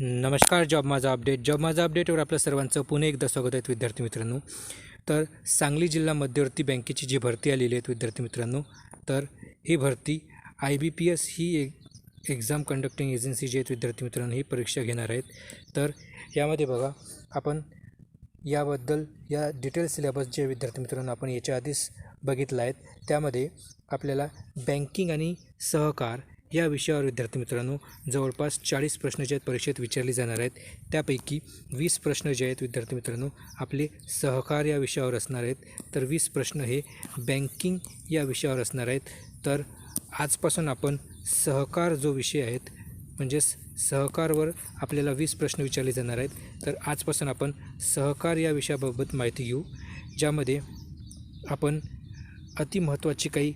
नमस्कार. जॉब माझा अपडेटवर आपल्या सर्वांचं पुन्हा एकदा स्वागत आहे विद्यार्थी मित्रांनो. तर सांगली जिल्हा मध्यवर्ती बँकेची जी भरती आलेली आहे विद्यार्थी मित्रांनो, तर ही भरती IBPS ही एक्झाम कंडक्टिंग एजन्सी जी आहेत विद्यार्थी मित्रांनो, ही परीक्षा घेणार आहेत. तर यामध्ये बघा, आपण याबद्दल या डिटेल सिलेबस जे विद्यार्थी मित्रांनो आपण याच्या आधीच बघितलं आहेत. त्यामध्ये आपल्याला बँकिंग आणि सहकार या विषयावर विद्यार्थी मित्रांनो जवळपास 40 प्रश्न जे आहेत परीक्षेत विचारले जाणार आहेत. त्यापैकी 20 प्रश्न जे आहेत विद्यार्थी मित्रांनो आपले सहकार या विषयावर असणार आहेत, तर 20 प्रश्न हे बँकिंग या विषयावर असणार आहेत. तर आजपासून आपण सहकार जो विषय आहेत म्हणजेच सहकारवर आपल्याला 20 प्रश्न विचारले जाणार आहेत. तर आजपासून आपण सहकार या विषयाबाबत माहिती घेऊ, ज्यामध्ये आपण अतिमहत्त्वाची काही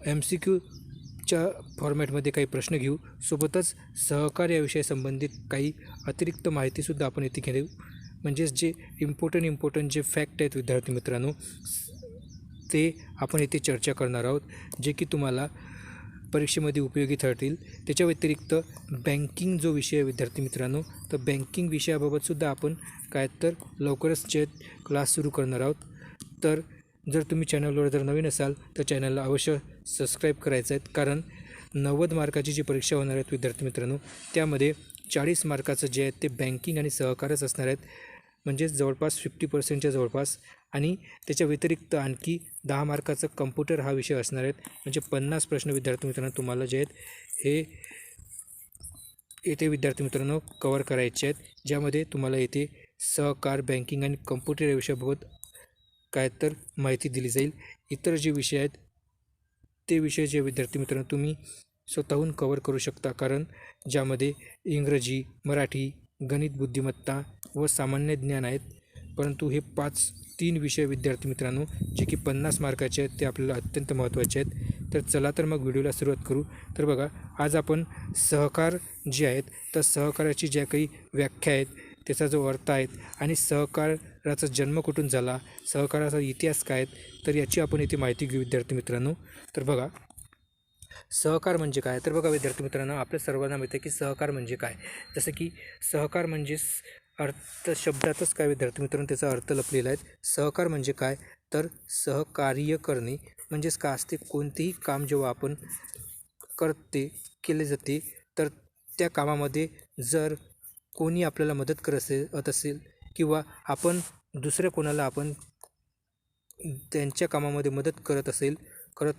MCQच्या फॉर्मॅटमध्ये काही प्रश्न घेऊ. सोबतच सहकार या विषयासंबंधित काही अतिरिक्त माहितीसुद्धा आपण इथे घेऊ. म्हणजेच जे इम्पॉर्टंट जे फॅक्ट आहेत विद्यार्थी मित्रांनो, ते आपण इथे चर्चा करणार आहोत, जे की तुम्हाला परीक्षेमध्ये उपयोगी ठरतील. त्याच्या व्यतिरिक्त बँकिंग जो विषय आहे विद्यार्थी मित्रांनो, तर बँकिंग विषयाबाबतसुद्धा आपण काय तर लवकरच जे क्लास सुरू करणार आहोत. तर जर तुम्ही चॅनलवर जर नवीन असाल तर चॅनलला अवश्य सबस्क्राईब करायचं आहे, कारण 90 मार्काची जी परीक्षा होणार आहेत विद्यार्थी मित्रांनो, त्यामध्ये 40 मार्काचं जे आहे ते बँकिंग आणि सहकारच असणार आहेत. म्हणजेच जवळपास 50%च्या जवळपास. आणि त्याच्या व्यतिरिक्त आणखी 10 मार्काचं कम्प्युटर हा विषय असणार आहेत. म्हणजे 50 प्रश्न विद्यार्थी मित्रांनो तुम्हाला जे आहेत हे येथे विद्यार्थी मित्रांनो कवर करायचे आहेत, ज्यामध्ये तुम्हाला येथे सहकार, बँकिंग आणि कम्प्युटर या विषयाबाबत काय तर माहिती दिली जाईल. इतर जे विषय आहेत ते विषय जे विद्यार्थी मित्रांनो तुम्ही स्वतःहून कवर करू शकता, कारण ज्यामध्ये इंग्रजी, मराठी, गणित बुद्धिमत्ता व सामान्य ज्ञान आहेत. परंतु हे 3 विषय विद्यार्थी मित्रांनो जे की 50 मार्काचे आहेत ते आपल्याला अत्यंत महत्त्वाचे आहेत. तर चला तर मग व्हिडिओला सुरुवात करू. तर बघा, आज आपण सहकार जे आहेत तर सहकाराची ज्या काही व्याख्या आहेत, त्याचा जो अर्थ आहेत आणि सहकाराचा जन्म कुठून झाला, सहकाराचा इतिहास काय आहेत, तर याची आपण इथे माहिती घेऊ विद्यार्थी मित्रांनो. तर बघा, सहकार म्हणजे काय? तर बघा विद्यार्थी मित्रांनो, आपल्या सर्वांना माहिती आहे की सहकार म्हणजे काय. जसं की सहकार म्हणजे अर्थ शब्दातच काय विद्यार्थी मित्रांनो त्याचा अर्थ लपलेला आहे. सहकार म्हणजे काय, तर सहकार्य करणे. म्हणजेच काय असते, कोणतेही काम जेव्हा आपण केले जाते, तर त्या कामामध्ये जर कोणी आपल्याला मदत करत असेल किंवा आपण दुसऱ्या कोणाला आपण त्यांच्या कामामध्ये मदत करत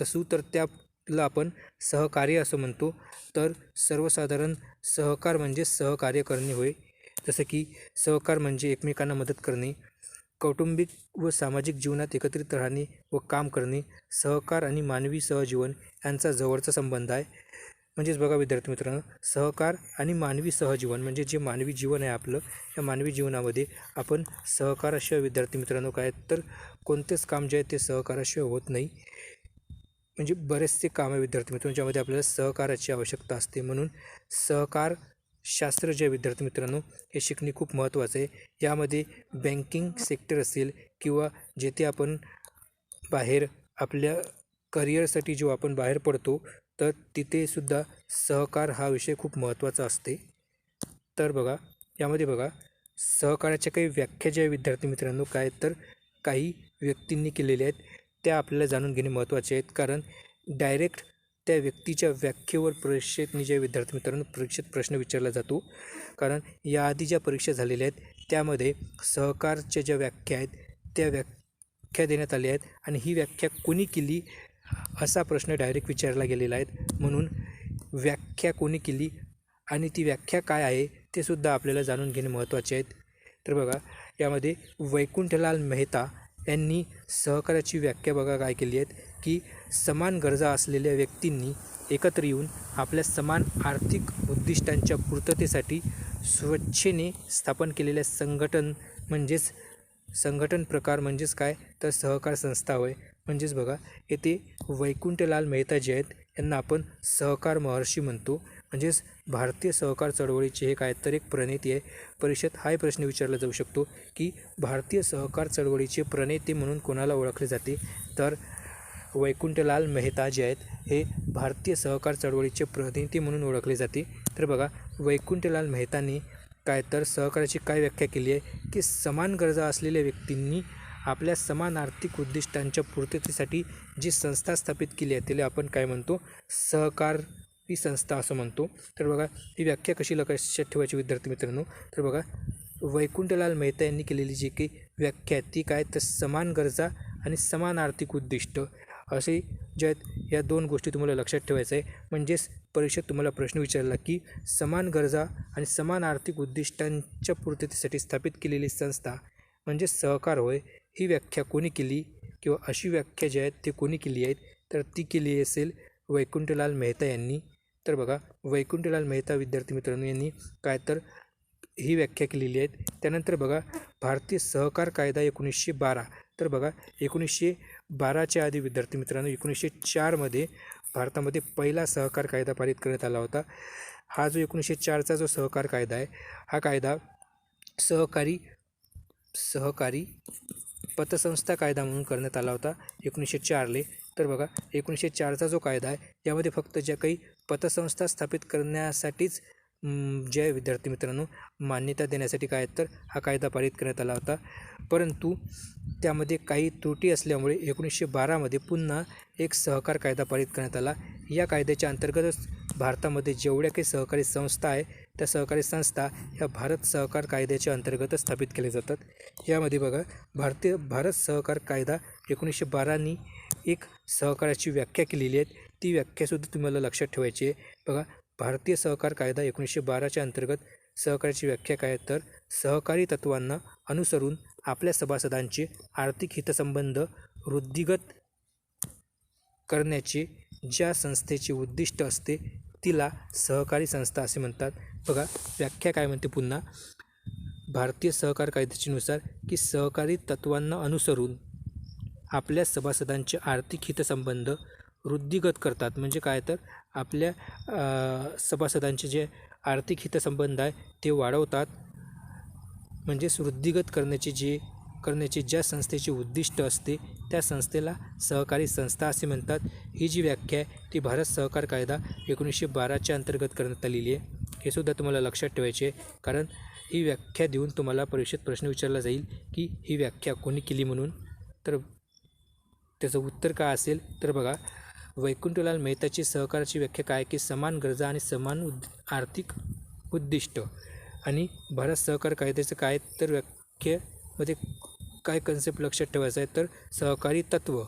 असू, तर त्याला आपण सहकार्य असं म्हणतो. तर सर्वसाधारण सहकार म्हणजे सहकार्य करणे होय. जसं की सहकार म्हणजे एकमेकांना मदत करणे, कौटुंबिक व सामाजिक जीवनात एकत्रित राहणे व काम करणे. सहकार आणि मानवी सहजीवन यांचा जवळचा संबंध आहे. म्हणजेच बघा विद्यार्थी मित्रांनो, सहकार आणि मानवी सहजीवन म्हणजे जे मानवी जीवन आहे आपलं, या मानवी जीवनामध्ये आपण सहकाराशिवाय विद्यार्थी मित्रांनो काय तर कोणतेच काम जे आहे ते सहकाराशिवाय होत नाही. म्हणजे बरेचसे काम आहे विद्यार्थी मित्रांनो ज्यामध्ये आपल्याला सहकाराची आवश्यकता असते. म्हणून सहकार शास्त्र जे विद्यार्थी मित्रांनो हे शिकणे खूप महत्त्वाचं आहे. यामध्ये बँकिंग सेक्टर असेल किंवा जेथे आपण बाहेर आपल्या करिअरसाठी जेव्हा आपण बाहेर पडतो, तर तिथेसुद्धा सहकार हा विषय खूप महत्त्वाचा असते. तर बघा, यामध्ये बघा सहकाराच्या काही व्याख्या ज्या विद्यार्थी मित्रांनो काय तर काही व्यक्तींनी केलेल्या आहेत, त्या आपल्याला जाणून घेणे महत्त्वाचे आहेत. कारण डायरेक्ट त्या व्यक्तीच्या व्याख्येवर परीक्षेत जे विद्यार्थी मित्रांनो परीक्षेत प्रश्न विचारला जातो. कारण याआधी ज्या परीक्षा झालेल्या आहेत त्यामध्ये सहकारच्या ज्या व्याख्या आहेत त्या व्याख्या देण्यात आल्या आहेत, आणि ही व्याख्या कोणी केली असा प्रश्न डायरेक्ट विचारला गेलेला आहे. म्हणून व्याख्या कोणी केली आणि ती व्याख्या काय आहे ते सुद्धा आपल्याला जाणून घेणे महत्त्वाचे आहेत. तर बघा, यामध्ये वैकुंठलाल मेहता यांनी सहकाराची व्याख्या बघा काय केली आहेत, की समान गरजा असलेल्या व्यक्तींनी एकत्र येऊन आपल्या समान आर्थिक उद्दिष्टांच्या पूर्ततेसाठी स्वेच्छेने स्थापन केलेल्या संघटन प्रकार म्हणजेच काय तर सहकार संस्था होय. म्हणजेच बघा, येथे वैकुंठलाल मेहता जे आहेत यांना आपण सहकार महर्षी म्हणतो. म्हणजेच भारतीय सहकार चळवळीचे हे काय तर एक प्रणेते आहे. परीक्षेत हाही प्रश्न विचारला जाऊ शकतो की भारतीय सहकार चळवळीचे प्रणेते म्हणून कोणाला ओळखले जाते, तर वैकुंठलाल मेहता जे आहेत हे भारतीय सहकार चळवळीचे प्रतिनिधी म्हणून ओळखले जाते. तर बघा, वैकुंठलाल मेहतांनी काय तर सहकाराची काय व्याख्या केली आहे की समान गरजा असलेल्या व्यक्तींनी आपल्या समान आर्थिक उद्दिष्टांच्या पूर्ततेसाठी जी संस्था स्थापित केली आहे त्याला आपण काय म्हणतो, सहकारी संस्था असं म्हणतो. तर बघा, ही व्याख्या कशी लक्षात ठेवायची विद्यार्थी मित्रांनो. तर बघा, वैकुंठलाल मेहता यांनी केलेली जी काही व्याख्या आहे ती काय तर समान गरजा आणि समान आर्थिक उद्दिष्ट असे जे आहेत या दोन गोष्टी तुम्हाला लक्षात ठेवायचं आहे. म्हणजेच परीक्षेत तुम्हाला प्रश्न विचारला की समान गरजा आणि समान आर्थिक उद्दिष्टांच्या पूर्ततेसाठी स्थापित केलेली संस्था म्हणजे सहकार होय. ही व्याख्या कोणी केली किंवा अशी व्याख्या जी आहेत ते कोणी केली आहेत, तर ती केली असेल वैकुंठलाल मेहता यांनी. तर बघा, वैकुंठलाल मेहता विद्यार्थी मित्रांनो यांनी काय तर ही व्याख्या केलेली आहे. त्यानंतर बघा, भारतीय सहकार कायदा 1912. तर बघा, 1912च्या आधी विद्यार्थी मित्रांनो 1904मध्ये भारतामध्ये पहिला सहकार कायदा पारित करण्यात आला होता. हा जो 1904चा जो सहकार कायदा आहे हा कायदा सहकारी पतसंस्था कायदा म्हणून करण्यात आला होता 1904ले. तर बघा, 1904चा जो कायदा आहे यामध्ये फक्त ज्या काही पतसंस्था स्थापित करण्यासाठीच जे विद्यार्थी मित्रांनो मान्यता देण्यासाठी काय तर हा कायदा पारित करण्यात आला होता. परंतु त्यामध्ये काही त्रुटी असल्यामुळे 1912मध्ये पुन्हा एक सहकार कायदा पारित करण्यात आला. या कायद्याच्या अंतर्गतच भारतामध्ये जेवढ्या काही सहकारी संस्था आहे त्या सहकारी संस्था ह्या भारत सहकार कायद्याच्या अंतर्गतच स्थापित केल्या जातात. यामध्ये बघा, भारत सहकार कायदा 1912नी एक सहकाराची व्याख्या केलेली आहे. ती व्याख्यासुद्धा तुम्हाला लक्षात ठेवायची आहे. बघा, भारतीय सहकार कायदा 1912च्या अंतर्गत सहकाराची व्याख्या काय तर सहकारी तत्त्वांना अनुसरून आपल्या सभासदांचे आर्थिक हितसंबंध वृद्धिगत करण्याचे ज्या संस्थेचे उद्दिष्ट असते तिला सहकारी संस्था असे म्हणतात. बघा, व्याख्या काय म्हणते पुन्हा, भारतीय सहकार कायद्यानुसार की सहकारी तत्त्वांना अनुसरून आपल्या सभासदांचे आर्थिक हितसंबंध वृद्धिगत करतात. म्हणजे काय तर आपल्या सभासदांचे जे आर्थिक हितसंबंध आहे ते वाढवतात. म्हणजेच वृद्धिगत करण्याचे ज्या संस्थेचे उद्दिष्ट असते त्या संस्थेला सहकारी संस्था असे म्हणतात. ही जी व्याख्या आहे ती भारत सहकार कायदा 1912च्या अंतर्गत करण्यात आलेली आहे. हे सुद्धा तुम्हाला लक्षात ठेवायचे आहे, कारण ही व्याख्या देऊन तुम्हाला परीक्षेत प्रश्न विचारला जाईल की ही व्याख्या कोणी केली म्हणून. तर त्याचं उत्तर काय असेल, तर बघा, वैकुंठलाल मेहताची सहकाराची व्याख्या काय की समान गरजा आणि समान आर्थिक उद्दिष्ट. आणि भारत सहकार कायद्याचं काय तर व्याख्येमध्ये काय कन्सेप्ट लक्षात ठेवायचा आहे तर सहकारी तत्त्व.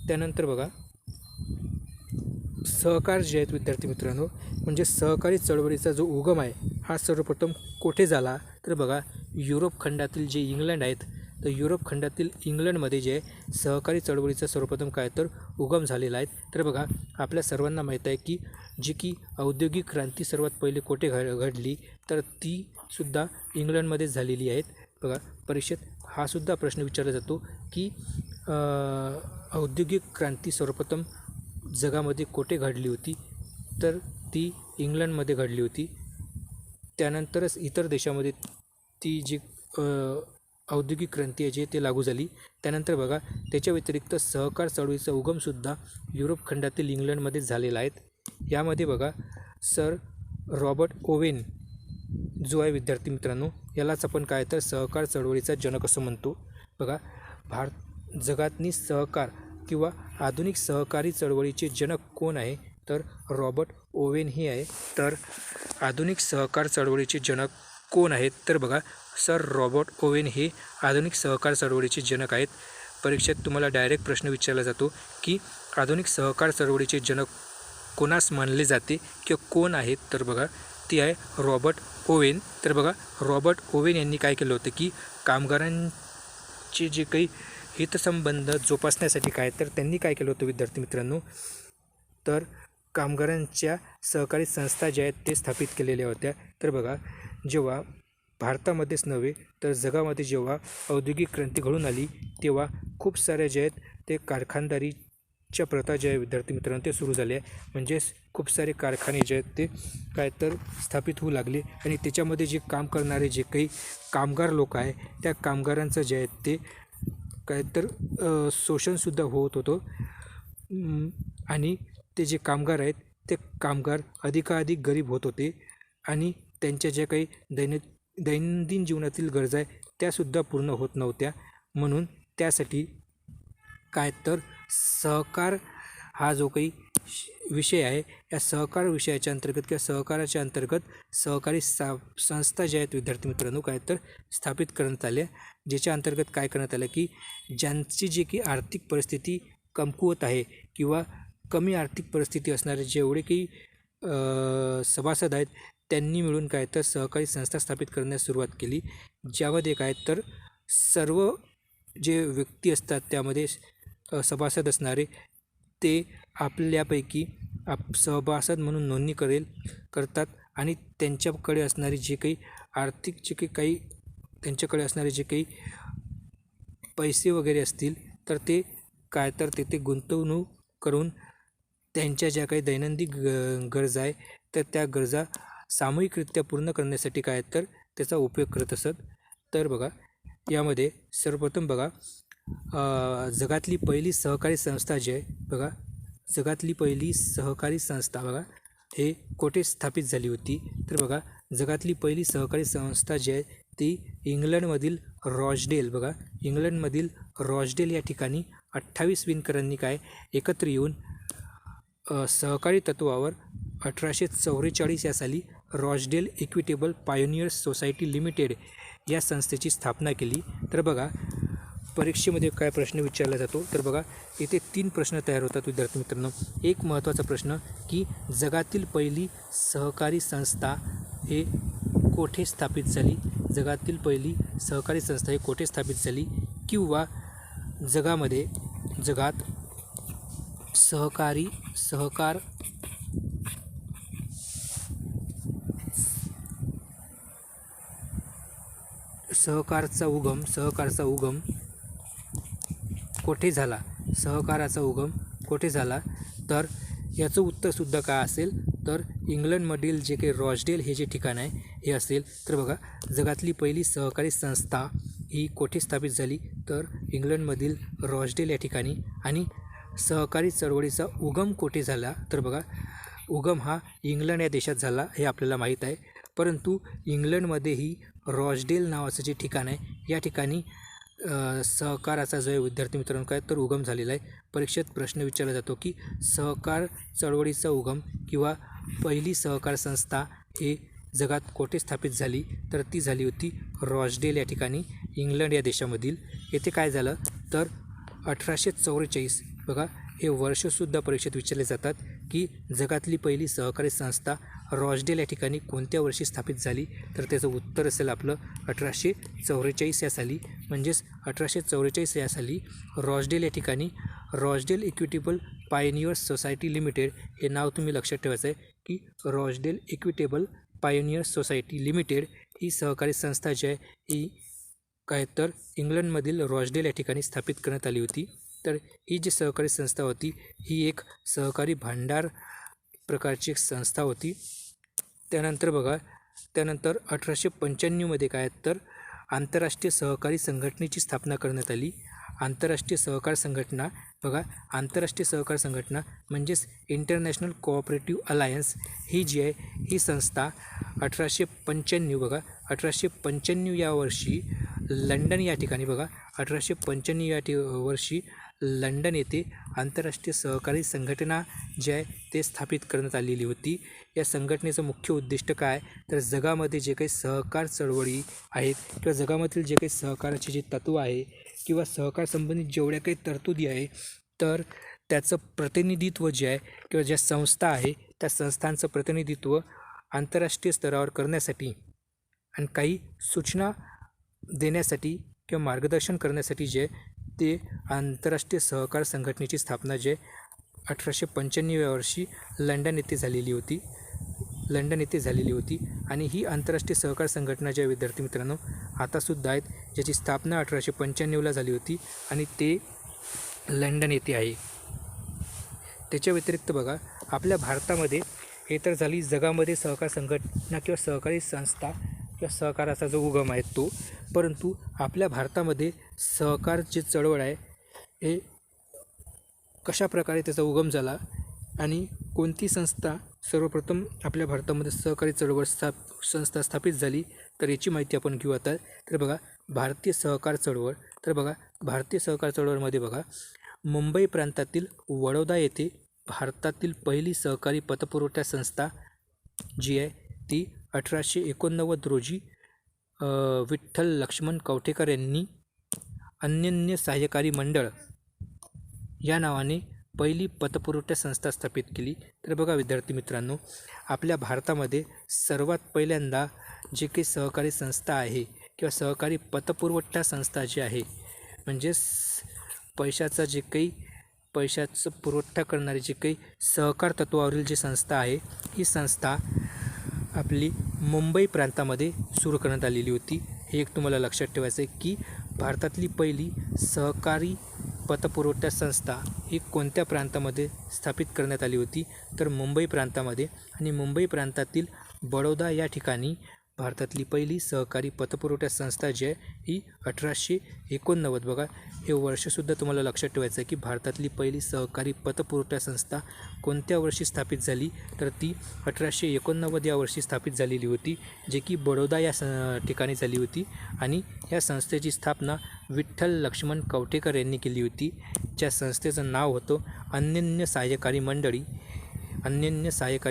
त्यानंतर बघा, सहकार जे आहेत विद्यार्थी मित्रांनो म्हणजे सहकारी चळवळीचा जो उगम आहे हा सर्वप्रथम कोठे झाला, तर बघा, युरोप खंडातील जे इंग्लंड आहेत तर युरोप खंडातील इंग्लंडमध्ये जे सहकारी चळवळीचा सर्वप्रथम काय तर उगम झालेला आहे. तर बघा, आपल्या सर्वांना माहीत आहे की जी की औद्योगिक क्रांती सर्वात पहिले कोठे घडली तर ती सुद्धा इंग्लंडमध्येच झालेली आहेत. बघा, परीक्षेत हा सुद्धा प्रश्न विचारला जातो की औद्योगिक क्रांती सर्वप्रथम जगामध्ये कोठे घडली होती, तर ती इंग्लंडमध्ये घडली होती. त्यानंतरच इतर देशामध्ये ती जी औद्योगिक क्रांती आहे जे ते लागू झाली. त्यानंतर बघा, त्याच्या व्यतिरिक्त सहकार चळवळीचा उगमसुद्धा युरोप खंडातील इंग्लंडमध्येच झालेला आहे. यामध्ये बघा, सर रॉबर्ट ओवेन जो आहे विद्यार्थी मित्रांनो यालाच आपण काय तर सहकार चळवळीचा जनक असं म्हणतो. बघा, जगातनी सहकार किंवा आधुनिक सहकारी चळवळीचे जनक कोण आहे, तर रॉबर्ट ओवेन हे आहे. तर आधुनिक सहकार चळवळीचे जनक कोण आहेत, तर बघा, सर रॉबर्ट ओवेन हे आधुनिक सहकार चळवळीचे जनक आहेत. परीक्षेत तुम्हाला डायरेक्ट प्रश्न विचारला जातो की आधुनिक सहकार चळवळीचे जनक कोणास मानले जाते किंवा कोण आहेत, तर बघा, ती आहे रॉबर्ट ओवेन. तर बघा, रॉबर्ट ओवेन यांनी काय केलं होतं की कामगारांचे जे काही हितसंबंध जोपासण्यासाठी काय तर त्यांनी काय केलं होतं विद्यार्थी मित्रांनो, तर कामगारांच्या सहकारी संस्था ज्या आहेत ते स्थापित केलेल्या होत्या. तर बघा, जेव्हा भारतामध्येच नव्हे तर जगामध्ये जेव्हा औद्योगिक क्रांती घडून आली तेव्हा खूप साऱ्या ज्या आहेत ते कारखानदारीच्या प्रथा ज्या आहे विद्यार्थी मित्रांनो ते सुरू झाले. म्हणजेच खूप सारे कारखाने जे आहेत ते काय तर स्थापित होऊ लागले आणि त्याच्यामध्ये जे काम करणारे जे काही कामगार लोक आहे त्या कामगारांचं जे आहेत ते काय तर शोषणसुद्धा होत होतं. आणि ते जे कामगार आहेत ते कामगार अधिकाधिक गरीब होत होते आणि त्यांच्या ज्या काही दैनंदिन जीवनातील गरजा आहे त्यासुद्धा पूर्ण होत नव्हत्या. म्हणून त्यासाठी काय तर सहकार हा जो काही विषय आहे या सहकार विषयाच्या अंतर्गत किंवा सहकाराच्या अंतर्गत सहकारी संस्था ज्या आहेत विद्यार्थी मित्रांनो काय तर स्थापित करण्यात आल्या, ज्याच्या अंतर्गत काय करण्यात आलं की ज्यांची जी की आर्थिक परिस्थिती कमकुवत आहे किंवा कमी आर्थिक परिस्थिती असणारे जेवढे काही सभासद आहेत त्यांनी मिळून काय तर सहकारी संस्था स्थापित करण्यास सुरुवात केली, ज्यामध्ये काय तर सर्व जे व्यक्ती असतात त्यामध्ये सभासद असणारे ते आपल्यापैकी सभासद म्हणून नोंदणी करतात आणि त्यांच्याकडे असणारे जे काही आर्थिक जे काही त्यांच्याकडे असणारे जे काही पैसे वगैरे असतील तर ते काय तर तेथे गुंतवणूक करून त्यांच्या ज्या काही दैनंदिन गरजा आहे तर त्या गरजा सामूहिकरित्या पूर्ण करण्यासाठी काय तर त्याचा उपयोग करत असत. तर बघा यामध्ये सर्वप्रथम बघा जगातली पहिली सहकारी संस्था जी आहे बघा, जगातली पहिली सहकारी संस्था बघा हे कोठे स्थापित झाली होती तर बघा जगातली पहिली सहकारी संस्था जी आहे ती इंग्लंडमधील रॉचडेल बघा इंग्लंडमधील रॉचडेल या ठिकाणी 28 विणकरांनी काय एकत्र येऊन सहकारी तत्वावर 1844 या साली Rochdale Equitable Pioneers Society limited या संस्थेची स्थापना केली. तर बघा परीक्षेमध्ये काय प्रश्न विचारला जातो तर बघा इथे 3 प्रश्न तयार होतात विद्यार्थी मित्रांनो. एक महत्त्वाचा प्रश्न की जगातील पहिली सहकारी संस्था हे कोठे स्थापित झाली, जगातील पहिली सहकारी संस्था हे कोठे स्थापित झाली, किंवा जगात सहकारचा उगम कोठे झाला, सहकाराचा उगम कोठे झाला. तर याचं उत्तरसुद्धा काय असेल तर इंग्लंडमधील जे काही रॉचडेल हे जे ठिकाण आहे हे असेल. तर बघा जगातली पहिली सहकारी संस्था ही कोठे स्थापित झाली तर इंग्लंडमधील रॉचडेल या ठिकाणी. आणि सहकारी चळवळीचा उगम कोठे झाला तर बघा उगम हा इंग्लंड या देशात झाला हे आपल्याला माहीत आहे, परंतु इंग्लंडमध्येही रॉचडेल नावाचं जे ठिकाण आहे या ठिकाणी सहकाराचा जो आहे विद्यार्थी मित्रांनो काय तर उगम झालेला आहे. परीक्षेत प्रश्न विचारला जातो की सहकार चळवळीचा उगम किंवा पहिली सहकार संस्था हे जगात कोठे स्थापित झाली तर ती झाली होती रॉचडेल या ठिकाणी इंग्लंड या देशामधील. येथे काय झालं तर 1844 बघा हे वर्षसुद्धा परीक्षेत विचारले जातात की जगातली पहिली सहकारी संस्था रॉचडेल या ठिकाणी कोणत्या वर्षी स्थापित झाली तर त्याचं उत्तर असेल आपलं 1844 या साली. म्हणजेच 1844 या साली रॉचडेल या ठिकाणी Rochdale Equitable Pioneers Society Limited हे नाव तुम्ही लक्षात ठेवायचं आहे की Rochdale Equitable Pioneers Society Limited ही सहकारी संस्था जी आहे ही काय तर इंग्लंडमधील रॉचडेल या ठिकाणी स्थापित करण्यात आली होती. तर ही जी सहकारी संस्था होती ही एक सहकारी भांडार प्रकारची एक संस्था होती. त्यानंतर 1895मध्ये काय तर आंतरराष्ट्रीय सहकारी संघटनेची स्थापना करण्यात आली. आंतरराष्ट्रीय सहकार संघटना बघा आंतरराष्ट्रीय सहकार संघटना म्हणजेच इंटरनॅशनल कोऑपरेटिव्ह अलायन्स ही जी आहे ही संस्था 1895 बघा 1895 या वर्षी लंडन या ठिकाणी बघा 1895 या वर्षी लंडन येथे आंतरराष्ट्रीय सहकारी संघटना जी आहे ते स्थापित करण्यात आलेली होती. या संघटनेचं मुख्य उद्दिष्ट काय तर जगामध्ये जे काही सहकार चळवळी आहेत किंवा जगामधील जे काही सहकाराचे जे तत्त्व आहे किंवा सहकार संबंधित जेवढ्या काही तरतुदी आहे तर त्याचं प्रतिनिधित्व जे आहे किंवा ज्या संस्था आहे त्या संस्थांचं प्रतिनिधित्व आंतरराष्ट्रीय स्तरावर करण्यासाठी आणि काही सूचना देण्यासाठी किंवा मार्गदर्शन करण्यासाठी जे ते आंतरराष्ट्रीय सहकार संघटनेची स्थापना जे 1895 या वर्षी लंडन येथे झालेली होती. आणि ही आंतरराष्ट्रीय सहकार संघटना ज्या विद्यार्थी मित्रांनो आतासुद्धा आहेत, ज्याची स्थापना 1895ला झाली होती आणि ते लंडन येथे आहे. त्याच्या व्यतिरिक्त बघा आपल्या भारतामध्ये हे तर झाली जगामध्ये सहकार संघटना किंवा सहकारी संस्था किंवा सहकाराचा जो उगम आहे तो, परंतु आपल्या भारतामध्ये सहकार जे चळवळ आहे हे कशाप्रकारे त्याचा उगम झाला आणि कोणती संस्था सर्वप्रथम आपल्या भारतामध्ये सहकारी चळवळ संस्था स्थापित झाली, तर याची माहिती आपण घेऊ आता. तर बघा, भारतीय सहकार चळवळ. तर बघा, भारतीय सहकार चळवळमध्ये बघा, मुंबई प्रांतातील वडोदा येथे भारतातील पहिली सहकारी पतपुरवठा संस्था जी आहे ती 1889 रोजी विठ्ठल लक्ष्मण कवठेकर यांनी अनन्य सहाय्यकारी मंडळ या नावाने पहिली पतपुरवठा संस्था स्थापित केली. तर बघा विद्यार्थी मित्रांनो, आपल्या भारतामध्ये सर्वात पहिल्यांदा जे काही सहकारी संस्था आहे किंवा सहकारी पतपुरवठा संस्था जी आहे, म्हणजेच पैशाचं पुरवठा करणारी जी काही सहकार तत्वावरील जी संस्था आहे, ही संस्था आपली मुंबई प्रांतामध्ये सुरू करण्यात आलेली होती. हे एक तुम्हाला लक्षात ठेवायचं आहे की भारतातली पहिली सहकारी पतपुरवठा संस्था ही कोणत्या प्रांतामध्ये स्थापित करण्यात आली होती, तर मुंबई प्रांतामध्ये. आणि मुंबई प्रांतातील बडोदा या ठिकाणी भारतातली पहिली सहकारी पतपुरवठा संस्था जी आहे ही 1889. बघा, हे वर्षसुद्धा तुम्हाला लक्षात ठेवायचं आहे की भारतातली पहिली सहकारी पतपुरवठा संस्था कोणत्या वर्षी स्थापित झाली, तर ती 1889 या वर्षी स्थापित झालेली होती, जे की बडोदा या ठिकाणी झाली होती. आणि या संस्थेची स्थापना विठ्ठल लक्ष्मण कवठेकर यांनी केली होती. ज्या संस्थेचं नाव होतं अनन्य सहाय्यकारी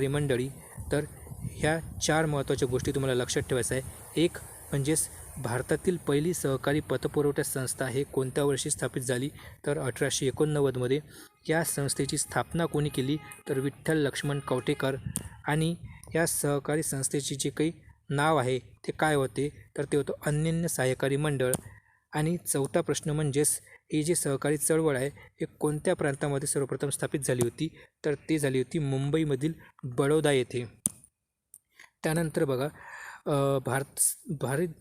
मंडळी. तर ह्या 4 महत्त्वाच्या गोष्टी तुम्हाला लक्षात ठेवायचं आहे. एक म्हणजेच भारतातील पहिली सहकारी पतपुरवठा संस्था हे कोणत्या वर्षी स्थापित झाली, तर 1889मध्ये. या संस्थेची स्थापना कोणी केली, तर विठ्ठल लक्ष्मण कवठेकर. आणि या सहकारी संस्थेचे जे काही नाव आहे ते काय होते, तर ते होतं अनन्य सहाय्यकारी मंडळ. आणि चौथा प्रश्न म्हणजेच ही जी सहकारी चळवळ आहे हे कोणत्या प्रांतामध्ये सर्वप्रथम स्थापित झाली होती, तर ती झाली होती मुंबईमधील बडोदा येथे. त्यानंतर बघा,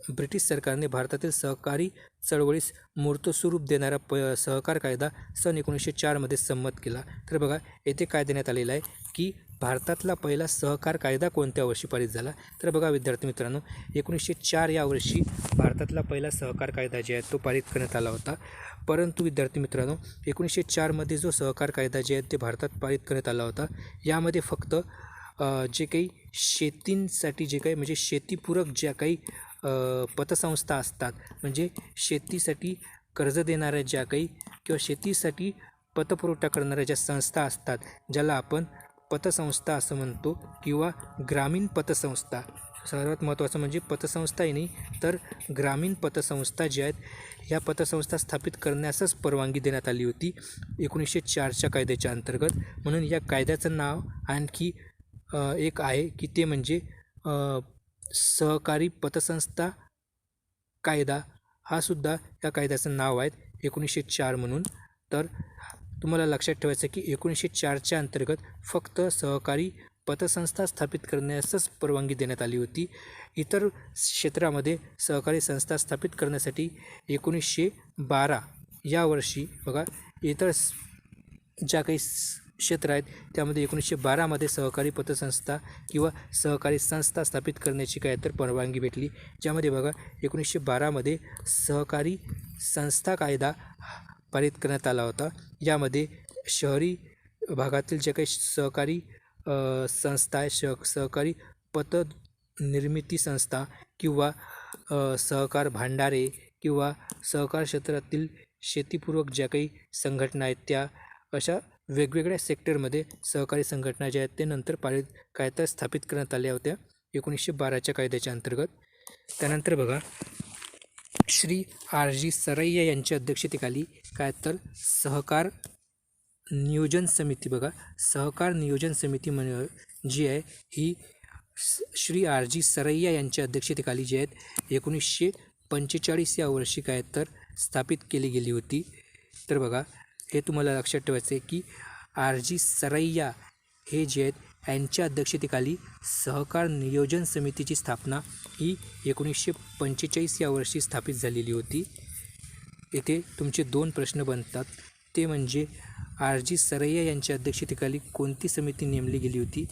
ब्रिटिश सरकारने भारतातील सहकारी चळवळीस मूर्तस्वरूप देणारा सहकार कायदा सन 1904मध्ये संमत केला. तर बघा, येथे काय देण्यात आलेलं आहे की भारतातला पहिला सहकार कायदा कोणत्या वर्षी पारित झाला, तर बघा विद्यार्थी मित्रांनो, 1904 या वर्षी भारतातला पहिला सहकार कायदा जे आहे तो पारित करण्यात आला होता. परंतु विद्यार्थी मित्रांनो, 1904मध्ये जो सहकार कायदा जे आहे ते भारतात पारित करण्यात आला होता, यामध्ये फक्त जे काही शेतींसाठी जे काही म्हणजे शेतीपूरक ज्या काही पतसंस्था असतात, म्हणजे शेतीसाठी कर्ज देणाऱ्या ज्या काही किंवा शेतीसाठी पतपुरवठा करणाऱ्या ज्या संस्था असतात, ज्याला आपण पतसंस्था असं म्हणतो किंवा ग्रामीण पतसंस्था. सर्वात महत्त्वाचं म्हणजे पतसंस्थाही नाही तर ग्रामीण पतसंस्था ज्या आहेत, ह्या पतसंस्था स्थापित करण्यासच परवानगी देण्यात आली होती 1904च्या कायद्याच्या अंतर्गत. म्हणून या कायद्याचं नाव आणखी एक आहे की ते म्हणजे सहकारी पतसंस्था कायदा, हा सुद्धा या कायद्याचं नाव आहे 1904 म्हणून. तर तुम्हाला लक्षात ठेवायचं की 1904च्या अंतर्गत फक्त सहकारी पतसंस्था स्थापित करण्यासच परवानगी देण्यात आली होती. इतर क्षेत्रामध्ये सहकारी संस्था स्थापित करण्यासाठी 1912 या वर्षी बघा, इतर ज्या काही क्षेत्र आहेत त्यामध्ये 1912मध्ये सहकारी पतसंस्था किंवा सहकारी संस्था स्थापित करण्याची काय तर परवानगी भेटली, ज्यामध्ये बघा 1912मध्ये सहकारी संस्था कायदा पारित करण्यात आला होता. यामध्ये शहरी भागातील जे काही सहकारी संस्था आहे, सहकारी पत निर्मिती संस्था किंवा सहकार भांडारे किंवा सहकार क्षेत्रातील शेतीपूरक ज्या काही संघटना आहेत, त्या अशा वेगवेगळ्या सेक्टरमध्ये सहकारी संघटना ज्या आहेत ते नंतर काय तर स्थापित करण्यात आल्या होत्या 1912च्या कायद्याच्या अंतर्गत. त्यानंतर बघा, श्री R.G. सरैया यांच्या अध्यक्षतेखाली काय तर सहकार नियोजन समिती, बघा सहकार नियोजन समिती जी आहे ही श्री R.G. सरैया यांच्या अध्यक्षतेखाली जी आहेत 1945 या वर्षी काय तर स्थापित केली गेली होती. तर बघा, हे तुम्हाला लक्षात ठेवायचं आहे की R.G. सरैया हे जे आहेत यांच्या अध्यक्षतेखाली सहकार नियोजन समितीची स्थापना ही 1945 या वर्षी स्थापित झालेली होती. येथे तुमचे 2 प्रश्न बनतात, ते म्हणजे R.G. सरैया यांच्या अध्यक्षतेखाली कोणती समिती नेमली गेली होती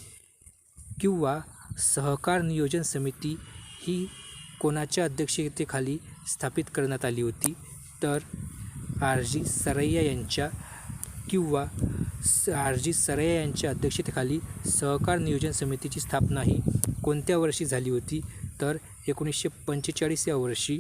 किंवा सहकार नियोजन समिती ही कोणाच्या अध्यक्षतेखाली स्थापित करण्यात आली होती, तर R.G. सरैया यांच्या किंवा आरजी सरया यांच्या अध्यक्षतेखाली सहकार नियोजन समितीची स्थापना ही कोणत्या वर्षी झाली होती? तर 1945 या वर्षी,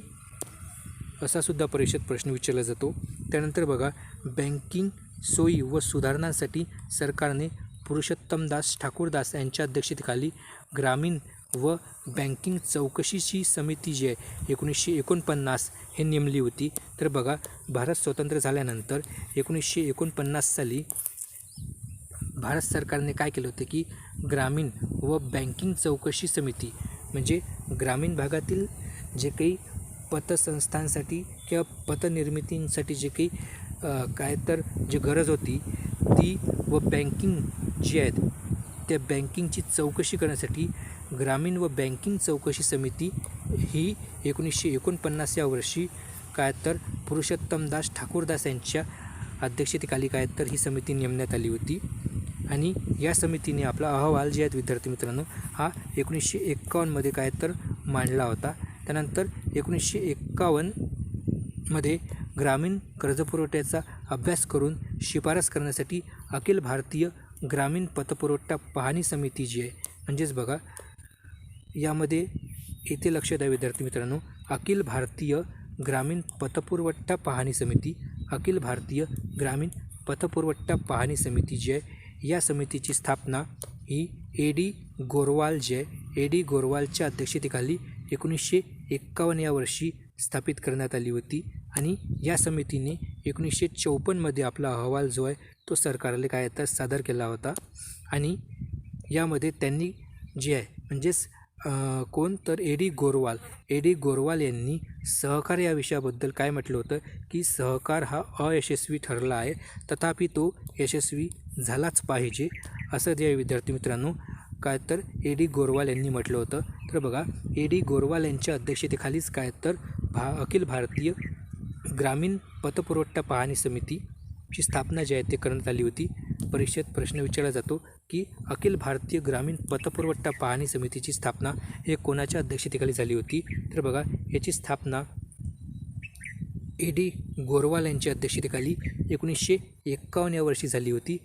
असा सुद्धा परीक्षेत प्रश्न विचारला जातो. त्यानंतर बघा, बँकिंग सोयी व सुधारणांसाठी सरकारने पुरुषोत्तमदास ठाकूरदास यांच्या अध्यक्षतेखाली ग्रामीण व बँकिंग चौकशीची समिती जी आहे 1949 हे नेमली होती. तर बघा, भारत स्वतंत्र झाल्यानंतर 1949 साली भारत सरकारने काय केलं होतं की ग्रामीण व बँकिंग चौकशी समिती, म्हणजे ग्रामीण भागातील जे काही पतसंस्थांसाठी किंवा पतनिर्मितींसाठी जे काही काय तर जी गरज होती ती व बँकिंग जी आहेत त्या बँकिंगची चौकशी करण्यासाठी ग्रामीण व बँकिंग चौकशी समिती ही 1949 या वर्षी काय तर पुरुषोत्तमदास ठाकूरदास यांच्या अध्यक्षतेखाली काय तर ही समिती नेमण्यात आली होती. आणि या समितीने आपला अहवाल जे आहेत विद्यार्थी मित्रांनो हा 1951 काय तर मांडला होता. त्यानंतर 1951 मध्ये ग्रामीण कर्जपुरवठ्याचा अभ्यास करून शिफारस करण्यासाठी अखिल भारतीय ग्रामीण पतपुरवठा पाहणी समिती जी आहे, म्हणजेच बघा यामध्ये येथे लक्ष द्या विद्यार्थी मित्रांनो, अखिल भारतीय ग्रामीण पतपुरवठा पाहणी समिती, अखिल भारतीय ग्रामीण पतपुरवठा पाहणी समिती जी आहे, या समितीची स्थापना ही A.D. गोरवाल जे आहे A.D. गोरवालच्या अध्यक्षतेखाली 1951 या वर्षी स्थापित करण्यात आली होती. आणि या समितीने 1954 आपला अहवाल जो आहे तो सरकारला काय तर सादर केला होता. आणि यामध्ये त्यांनी जे आहे म्हणजेच कोण तर A.D. गोरवाल यांनी सहकार या विषयाबद्दल काय म्हटलं होतं की सहकार हा अयशस्वी ठरला आहे, तथापि तो यशस्वी झालाच पाहिजे, असं जे विद्यार्थी मित्रांनो काय तर A.D. गोरवाल यांनी म्हटलं होतं. तर बघा, A.D. गोरवाल यांच्या अध्यक्षतेखालीच काय तर अखिल भारतीय ग्रामीण पतपुरवठा पाहणी समितीची स्थापना जी आहे ते करण्यात आली होती. परीक्षेत प्रश्न विचारला जातो की अखिल भारतीय ग्रामीण पतपुरवठा पाहणी समितीची स्थापना हे कोणाच्या अध्यक्षतेखाली झाली होती? तर बघा, याची स्थापना A.D. गोरवाल यांच्या अध्यक्षतेखाली 1951 या वर्षी झाली होती.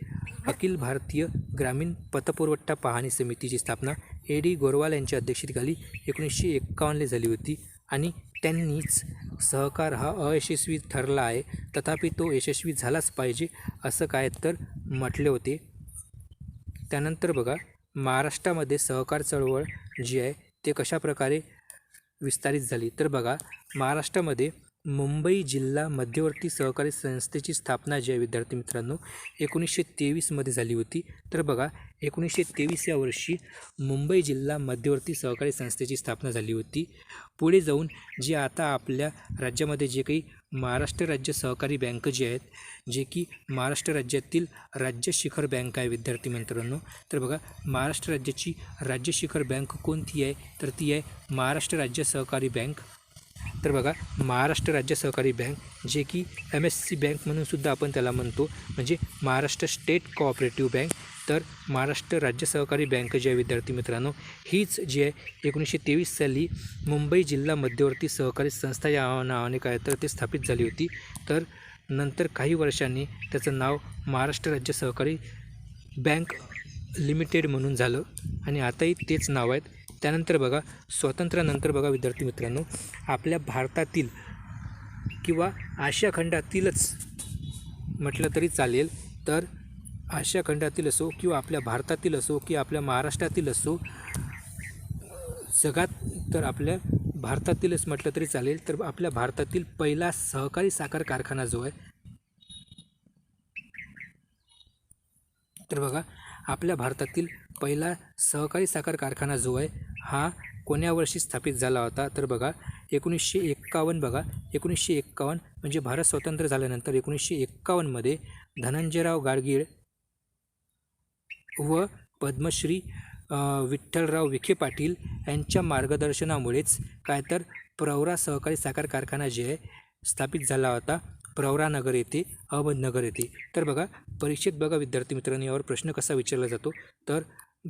अखिल भारतीय ग्रामीण पतपुरवठा पाहणी समितीची स्थापना A.D. गोरवाल यांच्या अध्यक्षतेखाली 1951 झाली होती. आणि त्यांनीच सहकार हा अयशस्वी ठरला आहे, तथापि तो यशस्वी झालाच पाहिजे, असं काय तर म्हटले होते. त्यानंतर बघा, महाराष्ट्रामध्ये सहकार चळवळ जी आहे ते कशाप्रकारे विस्तारित झाली? तर बघा, महाराष्ट्रामध्ये मुंबई जिल्हा मध्यवर्ती सहकारी संस्थेची स्थापना जी आहे विद्यार्थी मित्रांनो 1923 झाली होती. तर बघा, 1923 या वर्षी मुंबई जिल्हा मध्यवर्ती सहकारी संस्थेची स्थापना झाली होती. पुढे जाऊन जे आता आपल्या राज्यामध्ये जे काही महाराष्ट्र राज्य सहकारी बँक जे आहेत, जे की महाराष्ट्र राज्यातील राज्य शिखर बँक आहे विद्यार्थी मित्रांनो. तर बघा, महाराष्ट्र राज्याची राज्य शिखर बँक कोणती आहे? तर ती आहे महाराष्ट्र राज्य सहकारी बँक. तर बघा, महाराष्ट्र राज्य सहकारी बँक जे की MSC बँक म्हणून सुद्धा आपण त्याला म्हणतो, म्हणजे महाराष्ट्र स्टेट कोऑपरेटिव्ह बँक. तर महाराष्ट्र राज्य सहकारी बँक जी आहे विद्यार्थी मित्रांनो हीच जी आहे 1923 साली मुंबई जिल्हा मध्यवर्ती सहकारी संस्था या नावाने काय तर ते स्थापित झाली होती. तर नंतर काही वर्षांनी त्याचं नाव महाराष्ट्र राज्य सहकारी बँक लिमिटेड म्हणून झालं आणि आताही तेच नाव आहेत. त्यानंतर बघा, स्वातंत्र्यानंतर बघा विद्यार्थी मित्रांनो आपल्या भारतातील किंवा आशिया खंडातीलच म्हटलं तरी चालेल, तर आशिया खंडातील असो किंवा आपल्या भारतातील असो की आपल्या महाराष्ट्रातील असो, जगात तर आपल्या भारतातीलच म्हटलं तरी चालेल, तर आपल्या भारतातील पहिला सहकारी साखर कारखाना जो आहे, तर बघा आपल्या भारतातील पहिला सहकारी साखर कारखाना जो आहे हा कोण्या वर्षी स्थापित झाला होता? तर बघा 1951. बघा 1951 म्हणजे भारत स्वतंत्र झाल्यानंतर 1951 धनंजयराव गाडगीळ व पद्मश्री विठ्ठलराव विखे पाटील यांच्या मार्गदर्शनामुळेच काय तर प्रवरा सहकारी साखर कारखाना जे आहे स्थापित झाला होता प्रवरानगर येथे, अहमदनगर येथे. तर बघा, परीक्षेत बघा विद्यार्थी मित्रांनो यावर प्रश्न कसा विचारला जातो? तर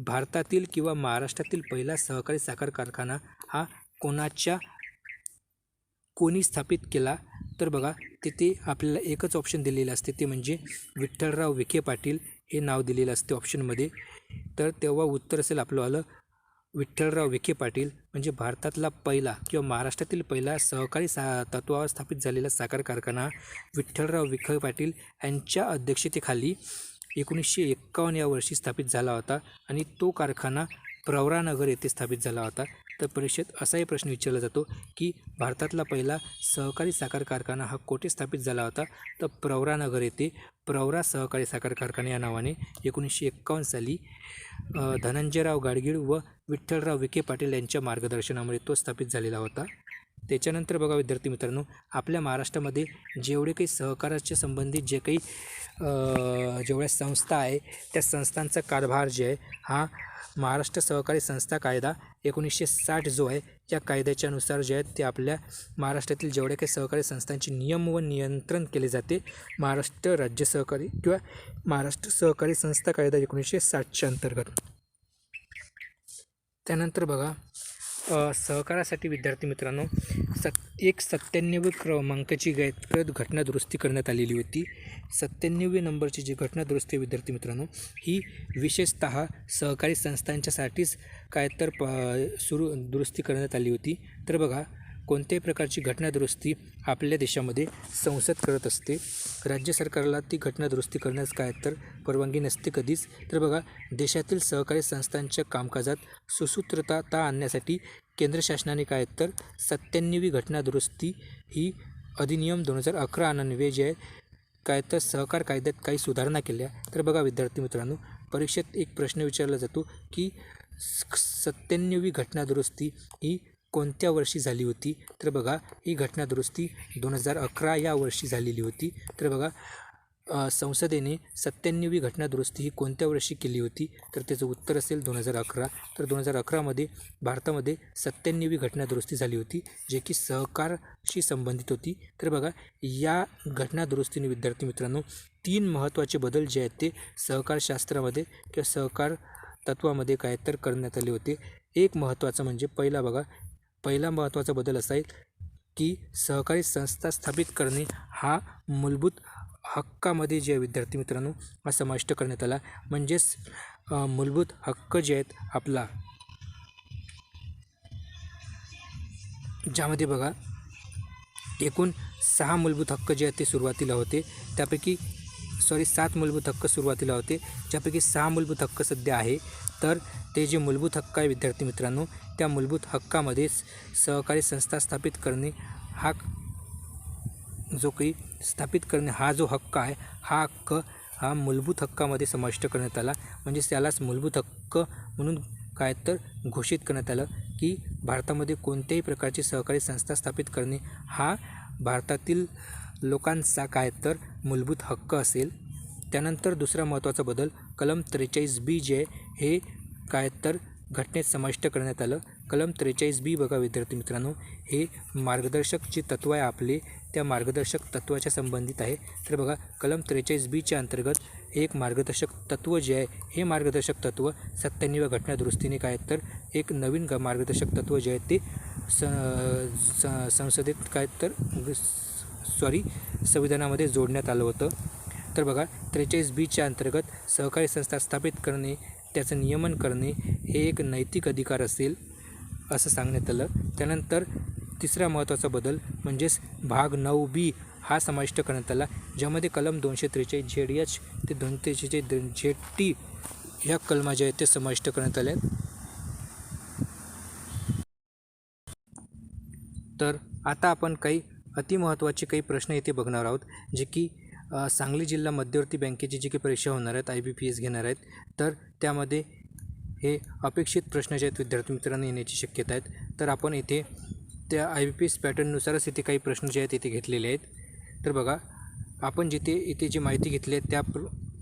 भारतातील किंवा महाराष्ट्रातील पहिला सहकारी साखर कारखाना हा कोणी स्थापित केला? तर बघा तिथे आपल्याला एकच ऑप्शन दिलेलं असते, ते म्हणजे विठ्ठलराव विखे पाटील हे नाव दिलेलं असते ऑप्शनमध्ये. तर तेव्हा उत्तर असेल आपलं आलं विठ्ठलराव विखे पाटील, म्हणजे भारतातला पहिला किंवा महाराष्ट्रातील पहिला सहकारी तत्वावर स्थापित झालेला साखर कारखाना विठ्ठलराव विखे पाटील यांच्या अध्यक्षतेखाली 1951 या वर्षी स्थापित झाला होता आणि तो कारखाना प्रवरानगर येथे स्थापित झाला होता. तर परीक्षेत असाही प्रश्न विचारला जातो की भारतातला पहिला सहकारी साखर कारखाना हा कोठे स्थापित झाला होता, तर प्रवरानगर येथे प्रवरा सहकारी साखर कारखाना या नावाने 1951 साली धनंजयराव गाडगीळ व विठ्ठलराव विखे पाटील यांच्या मार्गदर्शनामुळे तो स्थापित झालेला होता. त्याच्यानंतर बघा विद्यार्थी मित्रांनो, आपल्या महाराष्ट्रामध्ये जेवढे काही सहकाराच्या संबंधित जे काही जेवढ्या संस्था आहे त्या संस्थांचा कारभार जे आहे हा महाराष्ट्र सहकारी संस्था कायदा 1960 जो आहे या कायद्याच्यानुसार जे आहेत ते आपल्या महाराष्ट्रातील जेवढ्या काही सहकारी संस्थांचे नियम व नियंत्रण केले जाते महाराष्ट्र राज्य सहकारी किंवा महाराष्ट्र सहकारी संस्था कायदा 1960च्या अंतर्गत. त्यानंतर बघा सहकारासाठी विद्यार्थी मित्रांनो 97 क्रमांकाची घटना दुरुस्ती करण्यात आलेली होती. 97 नंबरची जी घटना दुरुस्ती विद्यार्थी मित्रांनो ही विशेषतः सहकारी संस्थांच्यासाठीच काय तर दुरुस्ती करण्यात आली होती. तर बघा कोणत्याही प्रकारची घटना दुरुस्ती आपल्या देशामध्ये संसद करत असते, राज्य सरकारला ती घटना दुरुस्ती करण्यास काय तर परवानगी नसते कधीच. तर बघा देशातील सहकारी संस्थांच्या कामकाजात सुसूत्रता आणण्यासाठी केंद्र शासनाने काय तर 97वी घटना दुरुस्ती ही अधिनियम 2011 आणन्वये जे आहे काय तर सहकार कायद्यात काही सुधारणा केल्या. तर बघा विद्यार्थी मित्रांनो परीक्षेत एक प्रश्न विचारला जातो की 97वी घटना दुरुस्ती ही कोणत्या वर्षी झाली होती, तर बघा ही घटना दुरुस्ती 2011 या वर्षी झालेली होती. तर बघा संसदेने 97वी घटना दुरुस्ती ही कोणत्या वर्षी केली होती, तर त्याचं उत्तर असेल 2011. तर 2011मध्ये भारतामध्ये 97वी घटना दुरुस्ती झाली होती जे की सहकारशी संबंधित होती. तर बघा या घटना दुरुस्तीने विद्यार्थी मित्रांनो 3 महत्त्वाचे बदल जे आहेत ते सहकारशास्त्रामध्ये किंवा सहकार तत्वामध्ये काय तर करण्यात आले होते. एक महत्त्वाचं म्हणजे पहिला महत्त्वाचा बदल असा आहे की सहकारी संस्था स्थापित करणे हा मूलभूत हक्कामध्ये जे विद्यार्थी मित्रांनो हा समाविष्ट करण्यात आला. म्हणजेच मूलभूत हक्क जे आहेत आपला ज्यामध्ये बघा एकूण 6 मूलभूत हक्क जे आहेत ते सुरुवातीला होते, त्यापैकी 7 मूलभूत हक्क सुरुवातीला होते ज्यापैकी 6 मूलभूत हक्क सध्या आहे. तर ते जे मूलभूत हक्क आहे विद्यार्थी मित्रांनो त्या मूलभूत हक्कामध्ये सहकारी संस्था स्थापित करणे हा जो काही स्थापित करणे हा जो हक्क आहे हा हक्क हा मूलभूत हक्कामध्ये समाविष्ट करण्यात आला. म्हणजे त्यालाच मूलभूत हक्क म्हणून काय तर घोषित करण्यात आलं की भारतामध्ये कोणत्याही प्रकारची सहकारी संस्था स्थापित करणे हा भारतातील लोकांचा काय तर मूलभूत हक्क असेल. त्यानंतर दुसरा महत्त्वाचा बदल कलम 43B जे हे काय तर घटनेत समाविष्ट करण्यात आलं. कलम 43B बघा विद्यार्थी मित्रांनो हे मार्गदर्शक जे तत्व आहे आपले त्या मार्गदर्शक तत्वाच्या संबंधित आहे. तर बघा कलम 43Bच्या अंतर्गत एक मार्गदर्शक तत्व जे आहे हे मार्गदर्शक तत्व 97व्या घटना दुरुस्तीने काय तर एक नवीन मार्गदर्शक तत्व जे आहे ते संसदेत काय तर संविधानामध्ये जोडण्यात आलं होतं. तर बघा 43Bच्या अंतर्गत सहकारी संस्था स्थापित करणे त्याचं नियमन करणे हे एक नैतिक अधिकार असेल असं सांगण्यात आलं. त्यानंतर तिसरा महत्त्वाचा बदल म्हणजेच भाग 9B हा समाविष्ट करण्यात आला ज्यामध्ये कलम 243 ZH ते 243 ZT ह्या कलमा ज्या आहेत ते समाविष्ट करण्यात आल्या. तर आता आपण काही अतिमहत्त्वाचे काही प्रश्न इथे बघणार आहोत जे की सांगली जिल्हा मध्यवर्ती बँकेची जी काही परीक्षा होणार आहेत IBPS घेणार आहेत तर त्यामध्ये हे अपेक्षित प्रश्न जे आहेत विद्यार्थी मित्रांनो येण्याची शक्यता आहेत. तर आपण इथे त्या IBPS पॅटर्ननुसारच इथे काही प्रश्न जे आहेत इथे घेतलेले आहेत. तर बघा आपण इथे जी माहिती घेतली आहे त्या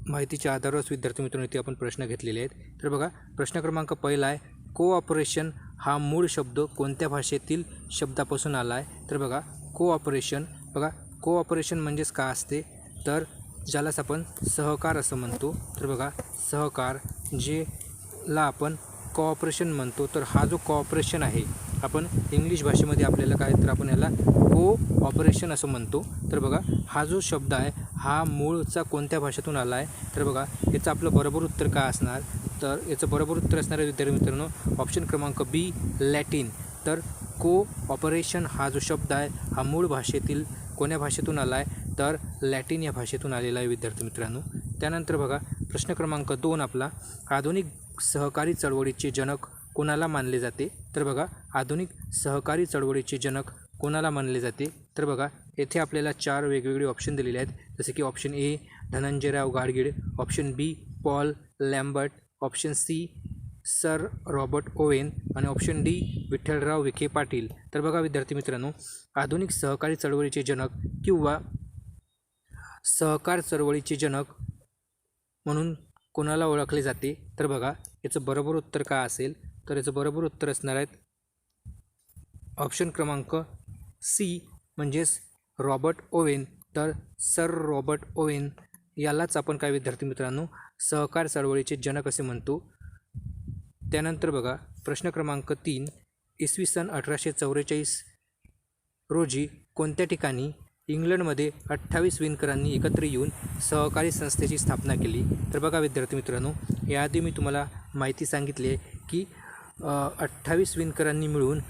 माहितीच्या आधारावर विद्यार्थी मित्रांनो इथे आपण प्रश्न घेतलेले आहेत. तर बघा प्रश्न क्रमांक पहिला आहे कोऑपरेशन हा मूळ शब्द कोणत्या भाषेतील शब्दापासून आला आहे. तर बघा कोऑपरेशन म्हणजेच काय असते तर ज्यालाच आपण सहकार असं म्हणतो. तर बघा सहकार जेला आपण कोऑपरेशन म्हणतो तर हा जो कोऑपरेशन आहे आपण इंग्लिश भाषेमध्ये आपल्याला काय तर आपण याला कोऑपरेशन असं म्हणतो. तर बघा हा जो शब्द आहे हा मूळचा कोणत्या भाषेतून आला आहे, तर बघा याचं आपलं बरोबर उत्तर काय असणार, तर याचं बरोबर उत्तर असणार आहे विद्यार्थी मित्रांनो ऑप्शन क्रमांक बी लॅटिन. तर कोऑपरेशन हा जो शब्द आहे हा मूळ भाषेतील कोण्या भाषेतून आला आहे, तर लॅटिन या भाषेतून आलेला आहे विद्यार्थी मित्रांनो. त्यानंतर बघा प्रश्न क्रमांक 2 आपला, आधुनिक सहकारी चळवळीचे जनक कोणाला मानले जाते, तर बघा आधुनिक सहकारी चळवळीचे जनक कोणाला मानले जाते, तर बघा येथे आपल्याला 4 वेगवेगळे ऑप्शन दिलेले आहेत, जसे की option A Dhananjayrao Gadgil, option B Paul Lambert, option C sir Robert Owen आणि ऑप्शन डी विठ्ठलराव विखे पाटील. तर बघा विद्यार्थी मित्रांनो आधुनिक सहकारी चळवळीचे जनक किंवा सहकार चळवळीचे जनक म्हणून कोणाला ओळखले जाते, तर बघा याचं बरोबर उत्तर काय असेल, तर याचं बरोबर उत्तर असणार आहे ऑप्शन क्रमांक सी म्हणजेच रॉबर्ट ओवेन. तर सर रॉबर्ट ओवेन यालाच आपण काय विद्यार्थी मित्रांनो सहकार चळवळीचे जनक असे म्हणतो. त्यानंतर बघा प्रश्न क्रमांक 3, इसवी सन 1844 रोजी कोणत्या ठिकाणी इंग्लंडमध्ये 28 विणकरांनी एकत्र येऊन सहकारी संस्थेची स्थापना केली, तर बघा विद्यार्थी मित्रांनो याआधी मी तुम्हाला माहिती सांगितली आहे की 28 विणकरांनी मिळून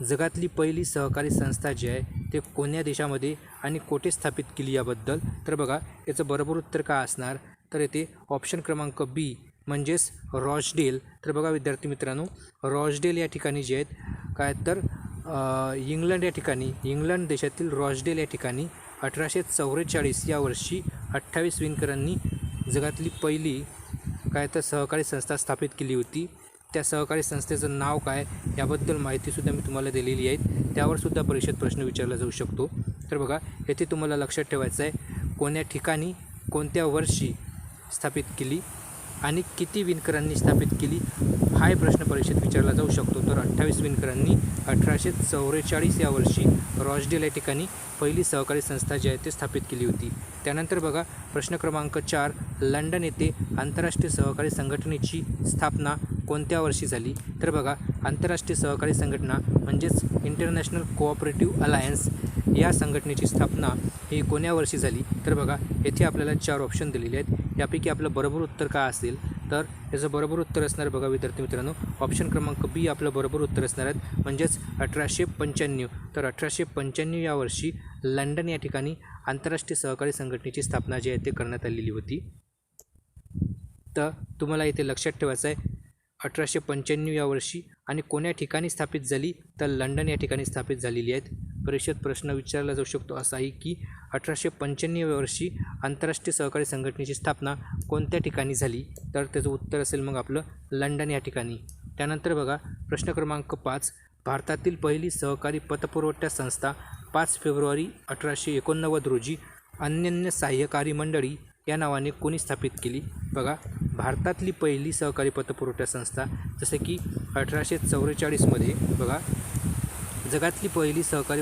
जगातली पहिली सहकारी संस्था जी आहे ते कोण्या देशामध्ये आणि कोठे स्थापित केली याबद्दल, तर बघा याचं बरोबर उत्तर काय असणार, तर येथे ऑप्शन क्रमांक बी म्हणजेच रॉचडेल. तर बघा विद्यार्थी मित्रांनो रॉचडेल या ठिकाणी जे आहेत काय तर इंग्लंड या ठिकाणी इंग्लंड देशातील रॉचडेल या ठिकाणी 1844 या वर्षी 28 विणकरांनी जगातली पहिली काय तर सहकारी संस्था स्थापित केली होती. त्या सहकारी संस्थेचं नाव काय याबद्दल माहितीसुद्धा मी तुम्हाला दिलेली आहे, त्यावरसुद्धा परीक्षेत प्रश्न विचारला जाऊ शकतो. तर बघा येथे तुम्हाला लक्षात ठेवायचं आहे कोण्या ठिकाणी कोणत्या वर्षी स्थापित केली आणि किती विणकरांनी स्थापित केली हा प्रश्न परीक्षेत विचारला जाऊ शकतो. तर 28 विणकरांनी 1844 या वर्षी रॉचडेल या ठिकाणी पहिली सहकारी संस्था जी आहे ते स्थापित केली होती. त्यानंतर बघा प्रश्न क्रमांक 4, लंडन येथे आंतरराष्ट्रीय सहकारी संघटनेची स्थापना कोणत्या वर्षी झाली, तर बघा आंतरराष्ट्रीय सहकारी संघटना म्हणजेच इंटरनॅशनल कोऑपरेटिव्ह अलायन्स या संघटनेची स्थापना ही कोण्या वर्षी झाली, तर बघा येथे आपल्याला 4 ऑप्शन दिलेले आहेत. यापैकी आपलं बरोबर उत्तर काय असेल, तर याचं बरोबर उत्तर असणार बघा विद्यार्थी मित्रांनो ऑप्शन क्रमांक बी आपलं बरोबर उत्तर असणार आहे म्हणजेच 1895. तर 1895 या वर्षी लंडन या ठिकाणी आंतरराष्ट्रीय सहकारी संघटनेची स्थापना जी आहे ते करण्यात आलेली होती. तर तुम्हाला इथे लक्षात ठेवायचं आहे 1895 या वर्षी आणि कोण्या ठिकाणी स्थापित झाली, तर लंडन या ठिकाणी स्थापित झालेली आहेत. परीक्षेत प्रश्न विचारला जाऊ शकतो असा आहे की 1895 या वर्षी आंतरराष्ट्रीय सहकारी संघटनेची स्थापना कोणत्या ठिकाणी झाली, तर त्याचं उत्तर असेल मग आपलं लंडन या ठिकाणी. त्यानंतर बघा प्रश्न क्रमांक 5, भारतातील पहिली सहकारी पतपुरवठा संस्था 5 फेब्रुवारी 1889 रोजी अनन्य सहाय्यकारी मंडळी या नावाने कोणी स्थापित केली. बघा भारतातली पहिली सहकारी पतपुरवठा संस्था जसे की 1844मध्ये बघा जगातली पहिली सहकारी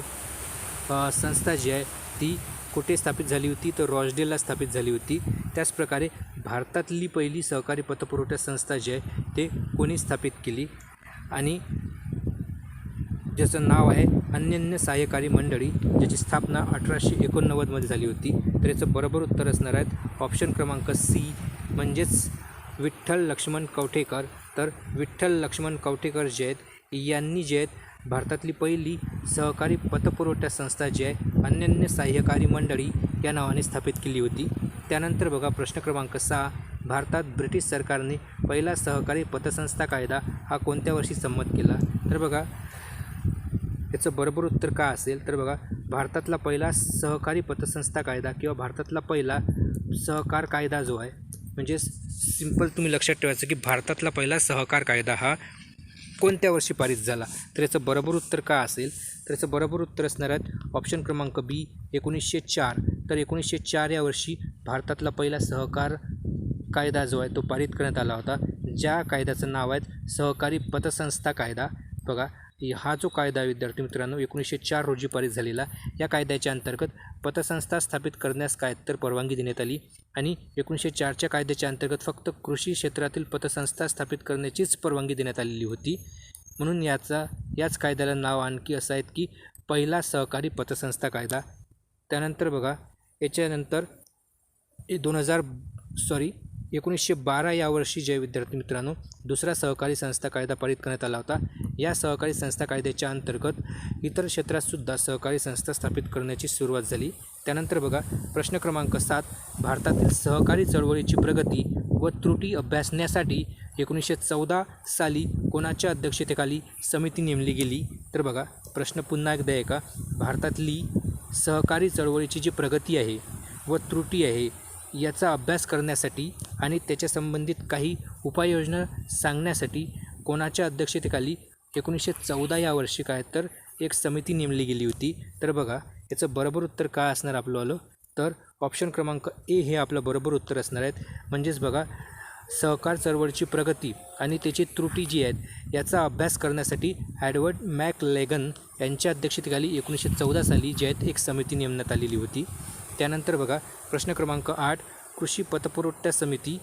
संस्था जी आहे ती कुठे स्थापित झाली होती, तर रॉचडेलला स्थापित झाली होती. त्याचप्रकारे भारतातली पहिली सहकारी पतपुरवठा संस्था जी आहे ते कोणी स्थापित केली आणि ज्याचं नाव आहे अनन्य सहाय्यकारी मंडळी, ज्याची स्थापना 1889मध्ये झाली होती. तर याचं बरोबर उत्तर असणार आहे ऑप्शन क्रमांक सी म्हणजेच विठ्ठल लक्ष्मण कवठेकर. तर विठ्ठल लक्ष्मण कवठेकर जे आहेत यांनी जे आहेत भारतातली पहिली सहकारी पतपुरवठा संस्था जी आहे अनन्य सहाय्यकारी मंडळी या नावाने स्थापित केली होती. त्यानंतर बघा प्रश्न क्रमांक 6, भारतात ब्रिटिश सरकारने पहिला सहकारी पतसंस्था कायदा हा कोणत्या वर्षी संमत केला, तर बघा याचं बरोबर उत्तर काय असेल, तर बघा भारतातला पहिला सहकारी पतसंस्था कायदा किंवा भारतातला पहिला सहकार कायदा जो आहे म्हणजे सिंपल तुम्ही लक्षात ठेवायचं की भारतातला पहिला सहकार कायदा हा कोणत्या वर्षी पारित झाला, तर याचं बरोबर उत्तर काय असेल, तर याचं बरोबर उत्तर असणार आहे ऑप्शन क्रमांक बी 1904. तर 1904 या वर्षी भारतातला पहिला सहकार कायदा जो आहे तो पारित करण्यात आला होता, ज्या कायद्याचं नाव आहे सहकारी पतसंस्था कायदा. बघा हा जो कायदा विद्यार्थी मित्रांनो 1904 रोजी पारित झालेला, या कायद्याच्या अंतर्गत पतसंस्था स्थापित करण्यास काय तर परवानगी देण्यात आली आणि 1904च्या कायद्याच्या अंतर्गत फक्त कृषी क्षेत्रातील पतसंस्था स्थापित करण्याचीच परवानगी देण्यात आलेली होती. म्हणून याच कायद्याला नाव आणखी असं आहे की पहिला सहकारी पतसंस्था कायदा. त्यानंतर बघा याच्यानंतर 1912 या वर्षी जे विद्यार्थी मित्रांनो दुसरा सहकारी संस्था कायदा पारित करण्यात आला होता. या सहकारी संस्था कायद्याच्या अंतर्गत इतर क्षेत्रातसुद्धा सहकारी संस्था स्थापित करण्याची सुरुवात झाली. त्यानंतर बघा प्रश्न क्रमांक 7, भारतातील सहकारी चळवळीची प्रगती व त्रुटी अभ्यासण्यासाठी 1914 साली कोणाच्या अध्यक्षतेखाली समिती नेमली गेली. तर बघा प्रश्न पुन्हा एकदा आहे का, भारतातली सहकारी चळवळीची जी प्रगती आहे व त्रुटी आहे याचा अभ्यास करण्यासाठी आणि त्याच्या संबंधित काही उपाययोजना सांगण्यासाठी कोणाच्या अध्यक्षतेखाली 1914 या वर्षी काय तर एक समिती नेमली गेली होती. तर बघा याचं बरोबर उत्तर काय असणार आपलं, तर ऑप्शन क्रमांक ए हे आपलं बरोबर उत्तर असणार आहेत. म्हणजेच बघा सहकार चळवळीची प्रगती आणि त्याची त्रुटी जी आहेत याचा अभ्यास करण्यासाठी ॲडवर्ड मॅकलेगन यांच्या अध्यक्षतेखाली 1914 साली जे आहेत एक समिती नेमण्यात आलेली होती. त्यानंतर बघा प्रश्न क्रमांक 8, कृषी पतपुरवठा समिती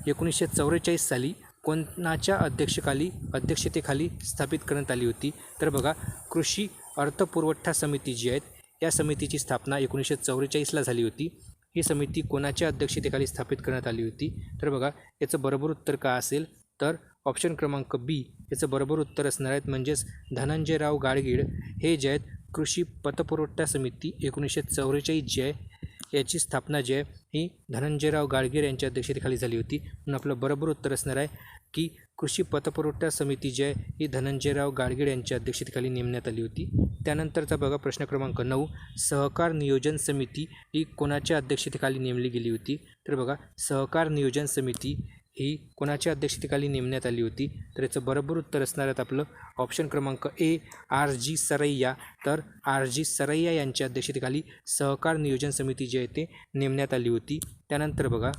1944 साली कोणाच्या अध्यक्षतेखाली स्थापित करण्यात आली होती. तर बघा कृषी अर्थपुरवठा समिती जी आहेत या समितीची स्थापना 1944ला झाली होती. ही समिती कोणाच्या अध्यक्षतेखाली स्थापित करण्यात आली होती. तर बघा याचं बरोबर उत्तर काय असेल, तर ऑप्शन क्रमांक बी याचं बरोबर उत्तर असणार आहेत. म्हणजेच धनंजयराव गाडगीळ हे जे आहेत कृषी पतपुरवठा समिती 1944 जी आहे याची स्थापना जी आहे ही धनंजयराव गाडगीळ यांच्या अध्यक्षतेखाली झाली होती. म्हणून आपलं बरोबर उत्तर असणार आहे की कृषी पतपुरवठा समिती जी आहे ही धनंजयराव गाडगीळ यांच्या अध्यक्षतेखाली नेमण्यात आली होती. त्यानंतरचा बघा प्रश्न क्रमांक 9, सहकार नियोजन समिती ही कोणाच्या अध्यक्षतेखाली नेमली गेली होती. तर बघा सहकार नियोजन समिती ही कोणाच्या अध्यक्षतेखाली नेमण्यात आली होती. तर याचं बरोबर उत्तर असणार आहेत आपलं ऑप्शन क्रमांक ए RG सरैया. तर RG सरैया यांच्या अध्यक्षतेखाली सहकार नियोजन समिती जी आहे ते नेमण्यात आली होती. त्यानंतर बघा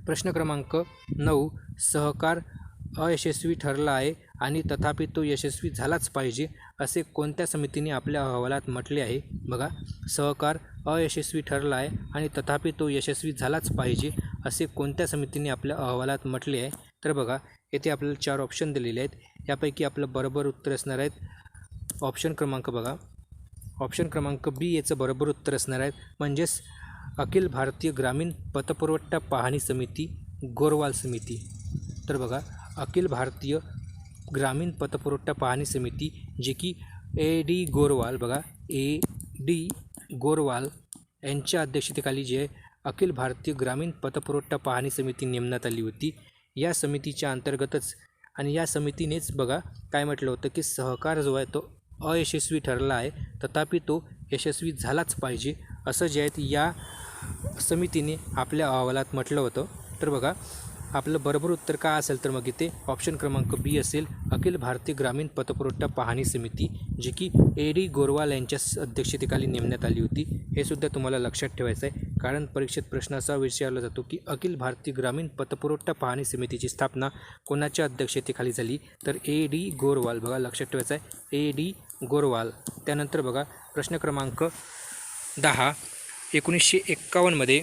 प्रश्न क्रमांक 9, सहकार अयशस्वी ठरला आहे आणि तथापि तो यशस्वी झालाच पाहिजे असे कोणत्या समितीने आपल्या अहवालात म्हटले आहे. बघा सहकार अयशस्वी ठरला आहे आणि तथापि तो यशस्वी झालाच पाहिजे असे कोणत्या समितीने आपल्या अहवालात म्हटले आहे. तर बघा येथे आपल्याला 4 ऑप्शन दिलेले आहेत. यापैकी आपलं बरोबर उत्तर असणार आहेत ऑप्शन क्रमांक बी याचं बरोबर उत्तर असणार आहेत. म्हणजेच अखिल भारतीय ग्रामीण पतपुरवठा पाहणी समिती, गोरवाल समिती. तर बघा अखिल भारतीय ग्रामीण पतपुरवठा पाहणी समिती जे की AD गोरवाल, बघा AD गोरवाल यांच्या अध्यक्षतेखाली जे अखिल भारतीय ग्रामीण पतपुरवठा पाहणी समिती नेमण्यात आली होती. या समितीच्या अंतर्गतच आणि या समितीनेच बघा काय म्हटलं होतं की सहकार जो आहे तो अयशस्वी ठरला आहे तथापि तो यशस्वी झालाच पाहिजे असं जे आहे या समितीने आपल्या अहवालात म्हटलं होतं. तर बघा आपलं बरोबर उत्तर काय असेल, तर मग इथे ऑप्शन क्रमांक बी असेल अखिल भारतीय ग्रामीण पतपुरवठा पाहणी समिती जी की AD गोरवाल यांच्या अध्यक्षतेखाली नेमण्यात आली होती. हे सुद्धा तुम्हाला लक्षात ठेवायचं आहे, कारण परीक्षेत प्रश्न असा विचारला जातो की अखिल भारतीय ग्रामीण पतपुरवठा पाहणी समितीची स्थापना कोणाच्या अध्यक्षतेखाली झाली. तर AD गोरवाल, बघा लक्षात ठेवायचं आहे AD गोरवाल. त्यानंतर बघा प्रश्न क्रमांक 10, 1951मध्ये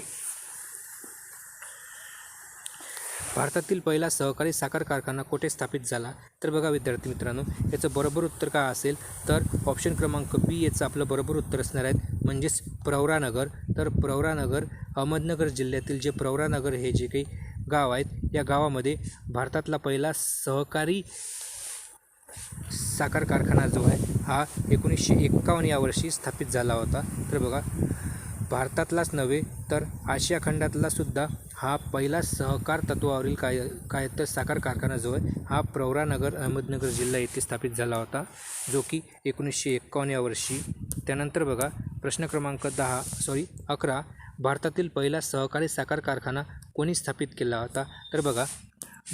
भारतातील पहिला सहकारी साखर कारखाना कोठे स्थापित झाला. तर बघा विद्यार्थी मित्रांनो याचं बरोबर उत्तर काय असेल, तर ऑप्शन क्रमांक बी याचं आपलं बरोबर उत्तर असणार आहे. म्हणजेच प्रवरानगर. तर प्रवरानगर अहमदनगर जिल्ह्यातील जे प्रवरानगर हे जे काही गाव आहेत या गावामध्ये भारतातला पहिला सहकारी साखर कारखाना जो आहे हा 1951 या वर्षी स्थापित झाला होता. तर बघा भारतातलाच नव्हे तर आशिया खंडातला सुद्धा हा पहिला सहकार तत्वावरील काय तर साखर कारखाना जो आहे हा प्रवरानगर अहमदनगर जिल्हा येथे स्थापित झाला होता, जो की 1951 या वर्षी. त्यानंतर बघा प्रश्न क्रमांक 11, भारतातील पहिला सहकारी साखर कारखाना कोणी स्थापित केला होता. तर बघा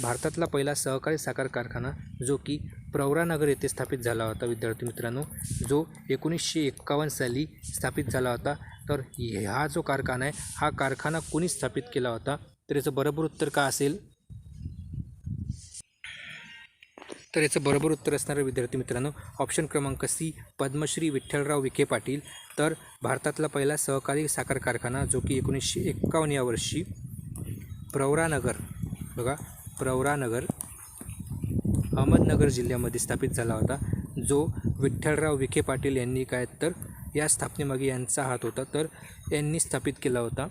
भारतातला पहिला सहकारी साखर कारखाना जो की प्रवरानगर येथे स्थापित झाला होता विद्यार्थी मित्रांनो, जो 1951 साली स्थापित झाला होता. तर हा जो कारखाना आहे हा कारखाना कोणी स्थापित केला होता. तर याचं बरोबर उत्तर काय असेल, तर याचं बरोबर उत्तर असणारं विद्यार्थी मित्रांनो ऑप्शन क्रमांक सी पद्मश्री विठ्ठलराव विखे पाटील. तर भारतातला पहिला सहकारी साखर कारखाना जो की 1951 या वर्षी प्रवरानगर, बघा प्रवरानगर अहमदनगर जिल्ह्यामध्ये स्थापित झाला होता, जो विठ्ठलराव विखे पाटील यांनी काय तर या स्थापनेमागे यांचा हात होता, तर यांनी स्थापित केला होता.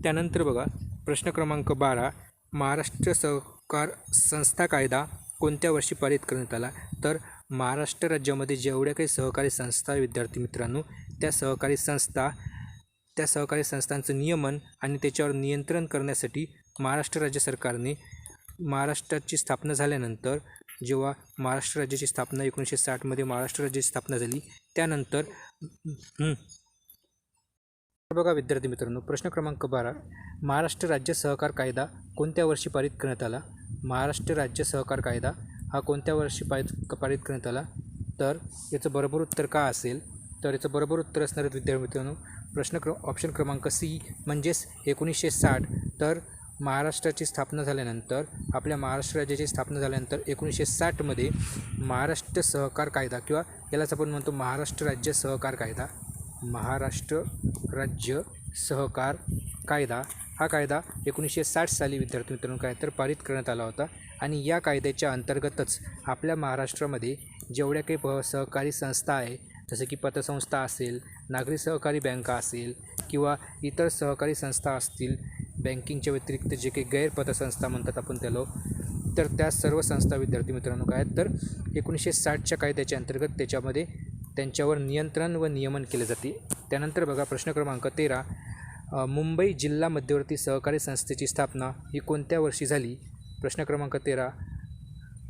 त्यानंतर बघा प्रश्न क्रमांक 12, महाराष्ट्र सहकार संस्था कायदा कोणत्या वर्षी पारित करण्यात आला? तर महाराष्ट्र राज्यामध्ये जेवढ्या काही सहकारी संस्था विद्यार्थी मित्रांनो, त्या सहकारी संस्थांचं नियमन आणि त्याच्यावर नियंत्रण करण्यासाठी महाराष्ट्र राज्य सरकारने महाराष्ट्राची स्थापना झाल्यानंतर, जेव्हा महाराष्ट्र राज्याची स्थापना 1960मध्ये महाराष्ट्र राज्याची स्थापना झाली, त्यानंतर बघा विद्यार्थी मित्रांनो, प्रश्न क्रमांक 12, महाराष्ट्र राज्य सहकार कायदा कोणत्या वर्षी पारित करण्यात आला? महाराष्ट्र राज्य सहकार कायदा हा कोणत्या वर्षी पारित करण्यात आला? तर याचं बरोबर उत्तर का असेल? तर याचं बरोबर उत्तर असणार आहे विद्यार्थी मित्रांनो ऑप्शन क्रमांक सी म्हणजेच 1960. तर महाराष्ट्राची स्थापना झाल्यानंतर, आपल्या महाराष्ट्र राज्याची स्थापना झाल्यानंतर 1960मध्ये महाराष्ट्र सहकार कायदा किंवा यालाच आपण म्हणतो महाराष्ट्र राज्य सहकार कायदा, महाराष्ट्र राज्य सहकार कायदा हा कायदा 1960 साली विद्यार्थी मित्रांनो काय तर पारित करण्यात आला होता. आणि या कायद्याच्या अंतर्गतच आपल्या महाराष्ट्रामध्ये जेवढ्या काही सहकारी संस्था आहे, जसं की पतसंस्था असेल, नागरी सहकारी बँका असेल किंवा इतर सहकारी संस्था असतील, बँकिंगच्या व्यतिरिक्त जे काही गैरपतसंस्था म्हणतात आपण त्याला, तर त्या सर्व संस्था विद्यार्थी मित्रांनो काय तर 1960च्या कायद्याच्या अंतर्गत त्याच्यामध्ये त्यांच्यावर नियंत्रण व नियमन केले जाते. त्यानंतर बघा प्रश्न क्रमांक 13, मुंबई जिल्हा मध्यवर्ती सहकारी संस्थेची स्थापना ही कोणत्या वर्षी झाली? प्रश्न क्रमांक 13,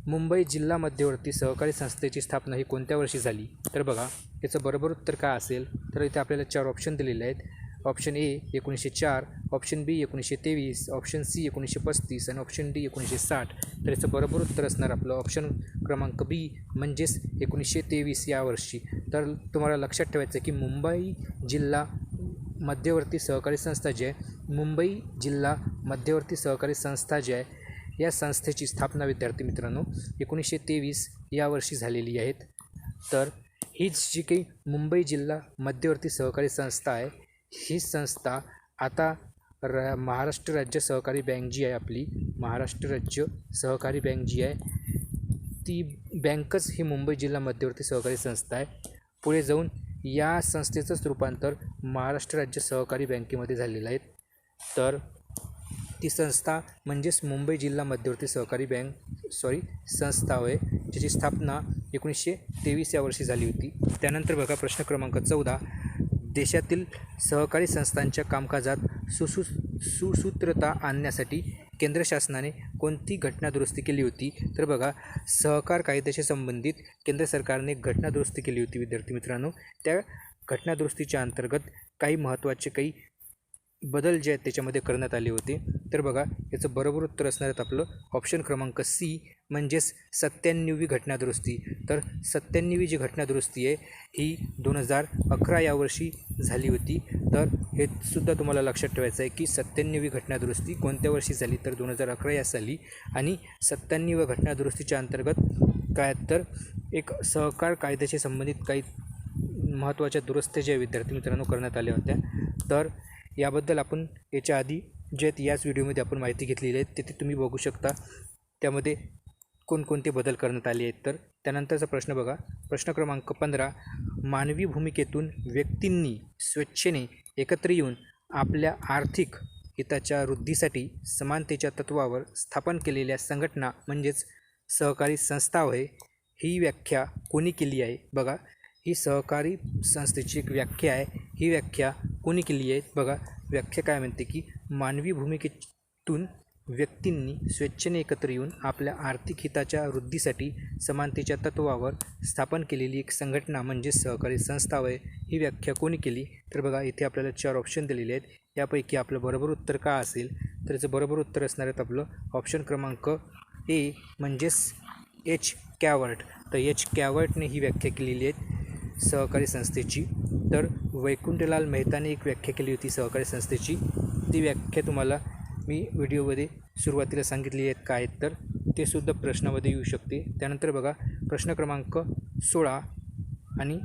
मुंबई जिल्हा मध्यवर्ती सहकारी संस्थेची स्थापना ही कोणत्या वर्षी झाली? तर बघा याचं बरोबर उत्तर काय असेल? तर इथे आपल्याला 4 ऑप्शन दिलेले आहेत. Option A 1904, option B 1923, option C 1935 आणि ऑप्शन डी 1960. तर याचं बरोबर उत्तर असणार आपलं ऑप्शन क्रमांक बी म्हणजेच 1923 या वर्षी. तर तुम्हाला लक्षात ठेवायचं आहे की मुंबई जिल्हा मध्यवर्ती सहकारी संस्था जी आहे, मुंबई जिल्हा मध्यवर्ती सहकारी संस्था जी आहे, या संस्थेची स्थापना विद्यार्थी मित्रांनो 1923 या वर्षी झालेली आहेत. तर हीच जी काही मुंबई जिल्हा मध्यवर्ती सहकारी संस्था आहे, ही संस्था आता महाराष्ट्र राज्य सहकारी बँक जी आहे, आपली महाराष्ट्र राज्य सहकारी बँक जी आहे, ती बँकच ही मुंबई जिल्हा मध्यवर्ती सहकारी संस्था आहे. पुढे जाऊन या संस्थेचंच रूपांतर महाराष्ट्र राज्य सहकारी बँकेमध्ये झालेलं आहे. तर ती संस्था म्हणजेच मुंबई जिल्हा मध्यवर्ती सहकारी संस्था होय, ज्याची स्थापना 1923 या वर्षी झाली होती. त्यानंतर बघा प्रश्न क्रमांक 14, देशातील सहकारी संस्थांच्या कामकाजात सुसूत्रता आणण्यासाठी केंद्र शासनाने कोणती घटनादुरुस्ती केली होती? तर बघा सहकार कायद्याशी संबंधित केंद्र सरकारने घटनादुरुस्ती केली होती विद्यार्थी मित्रांनो. त्या घटनादुरुस्तीच्या अंतर्गत काही महत्त्वाचे काही बदल जे आहेत त्याच्यामध्ये करण्यात आले होते. तर बघा याचं बरोबर उत्तर असणार आहे आपलं ऑप्शन क्रमांक सी म्हणजेच 97वी घटनादुरुस्ती. तर 97वी जी घटनादुरुस्ती आहे ही 2011 या वर्षी झाली होती. तर हे सुद्धा तुम्हाला लक्षात ठेवायचं आहे की 97वी घटनादुरुस्ती कोणत्या वर्षी झाली? तर 2011 या साली. आणि 97व्या घटनादुरुस्तीच्या अंतर्गत काय तर एक सहकार कायद्याशी संबंधित काही महत्त्वाच्या दुरुस्त्या ज्या विद्यार्थी मित्रांनो करण्यात आल्या होत्या. तर याबद्दल आपण याच्या आधी जे याच व्हिडिओमध्ये आपण माहिती घेतलेली आहे तिथे तुम्ही बघू शकता त्यामध्ये कोणकोणते बदल करण्यात आले आहेत. तर त्यानंतरचा प्रश्न बघा प्रश्न क्रमांक 15, मानवी भूमिकेतून व्यक्तींनी स्वेच्छेने एकत्र येऊन आपल्या आर्थिक हिताच्या वृद्धीसाठी समानतेच्या तत्त्वावर स्थापन केलेल्या संघटना म्हणजेच सहकारी संस्था होय. ही व्याख्या कोणी केली आहे? बघा ही सहकारी संस्थेची एक व्याख्या आहे. ही व्याख्या कोणी केली आहे? बघा व्याख्या काय म्हणते की मानवी भूमिकेतून व्यक्तींनी स्वेच्छेने एकत्र येऊन आपल्या आर्थिक हिताच्या वृद्धीसाठी समानतेच्या तत्त्वावर स्थापन केलेली एक संघटना म्हणजे सहकारी संस्था होय. ही व्याख्या कोणी केली? तर बघा इथे आपल्याला 4 ऑप्शन दिलेले आहेत. यापैकी आपलं बरोबर उत्तर का असेल? तर याचं बरोबर उत्तर असणार आहे आपलं ऑप्शन क्रमांक ए म्हणजेच एच कॅवर्ट. तर एच कॅवर्टने ही व्याख्या केलेली आहे सहकारी संस्थेची. तर वैकुंठलाल मेहताने एक व्याख्या केली होती सहकारी संस्थेची. ती व्याख्या तुम्हाला मी व्हिडिओमध्ये सुरुवातीला सांगितली आहेत काय तर ते सुद्धा प्रश्नामध्ये येऊ शकते. त्यानंतर बघा प्रश्न क्रमांक 16 आणि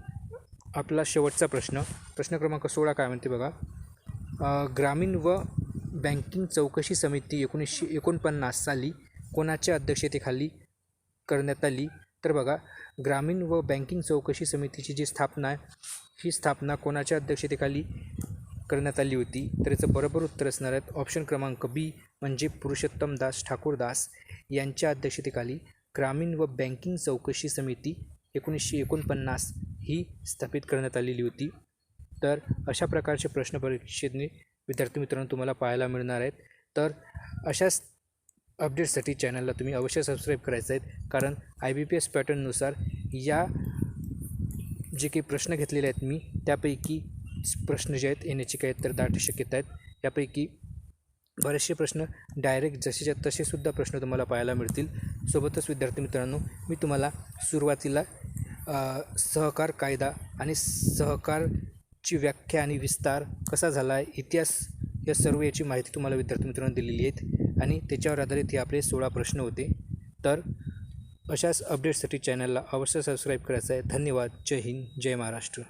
आपला शेवटचा प्रश्न क्रमांक 16 काय म्हणते बघा, ग्रामीण व बँकिंग चौकशी समिती 1949 साली कोणाच्या अध्यक्षतेखाली करण्यात आली. तर बघा, ग्रामीण व बँकिंग चौकशी समितीची जी स्थापना आहे, ही स्थापना कोणाच्या अध्यक्षतेखाली करण्यात आली होती? तर याचं बरोबर उत्तर असणार आहे ऑप्शन क्रमांक बी, म्हणजे पुरुषोत्तमदास ठाकूरदास यांच्या अध्यक्षतेखाली ग्रामीण व बँकिंग चौकशी समिती 1949 ही स्थापित करण्यात आलेली होती. तर अशा प्रकारचे प्रश्न परीक्षेने विद्यार्थी मित्रांनो तुम्हाला पाहायला मिळणार आहेत. तर अशाच अपडेट्ससाठी चॅनलला तुम्ही अवश्य सबस्क्राईब करायचं आहे, कारण IBPS पॅटर्ननुसार या जे काही प्रश्न घेतलेले आहेत मी, त्यापैकी प्रश्न जे आहेत येण्याची काही तर दाट शक्यता आहेत. यापैकी बरेचसे प्रश्न डायरेक्ट जसेच्या तसेसुद्धा प्रश्न तुम्हाला पाहायला मिळतील. सोबतच विद्यार्थी मित्रांनो, मी तुम्हाला सुरुवातीला सहकार कायदा आणि सहकारची व्याख्या आणि विस्तार कसा झाला आहे, इतिहास, या सर्व याची माहिती तुम्हाला विद्यार्थी मित्रांनो दिलेली आहेत आणि त्याच्यावर आधारित हे आपले 16 प्रश्न होते. तर अशाच अपडेट्ससाठी चॅनलला अवश्य सबस्क्राईब करायचं आहे. धन्यवाद. जय हिंद, जय महाराष्ट्र.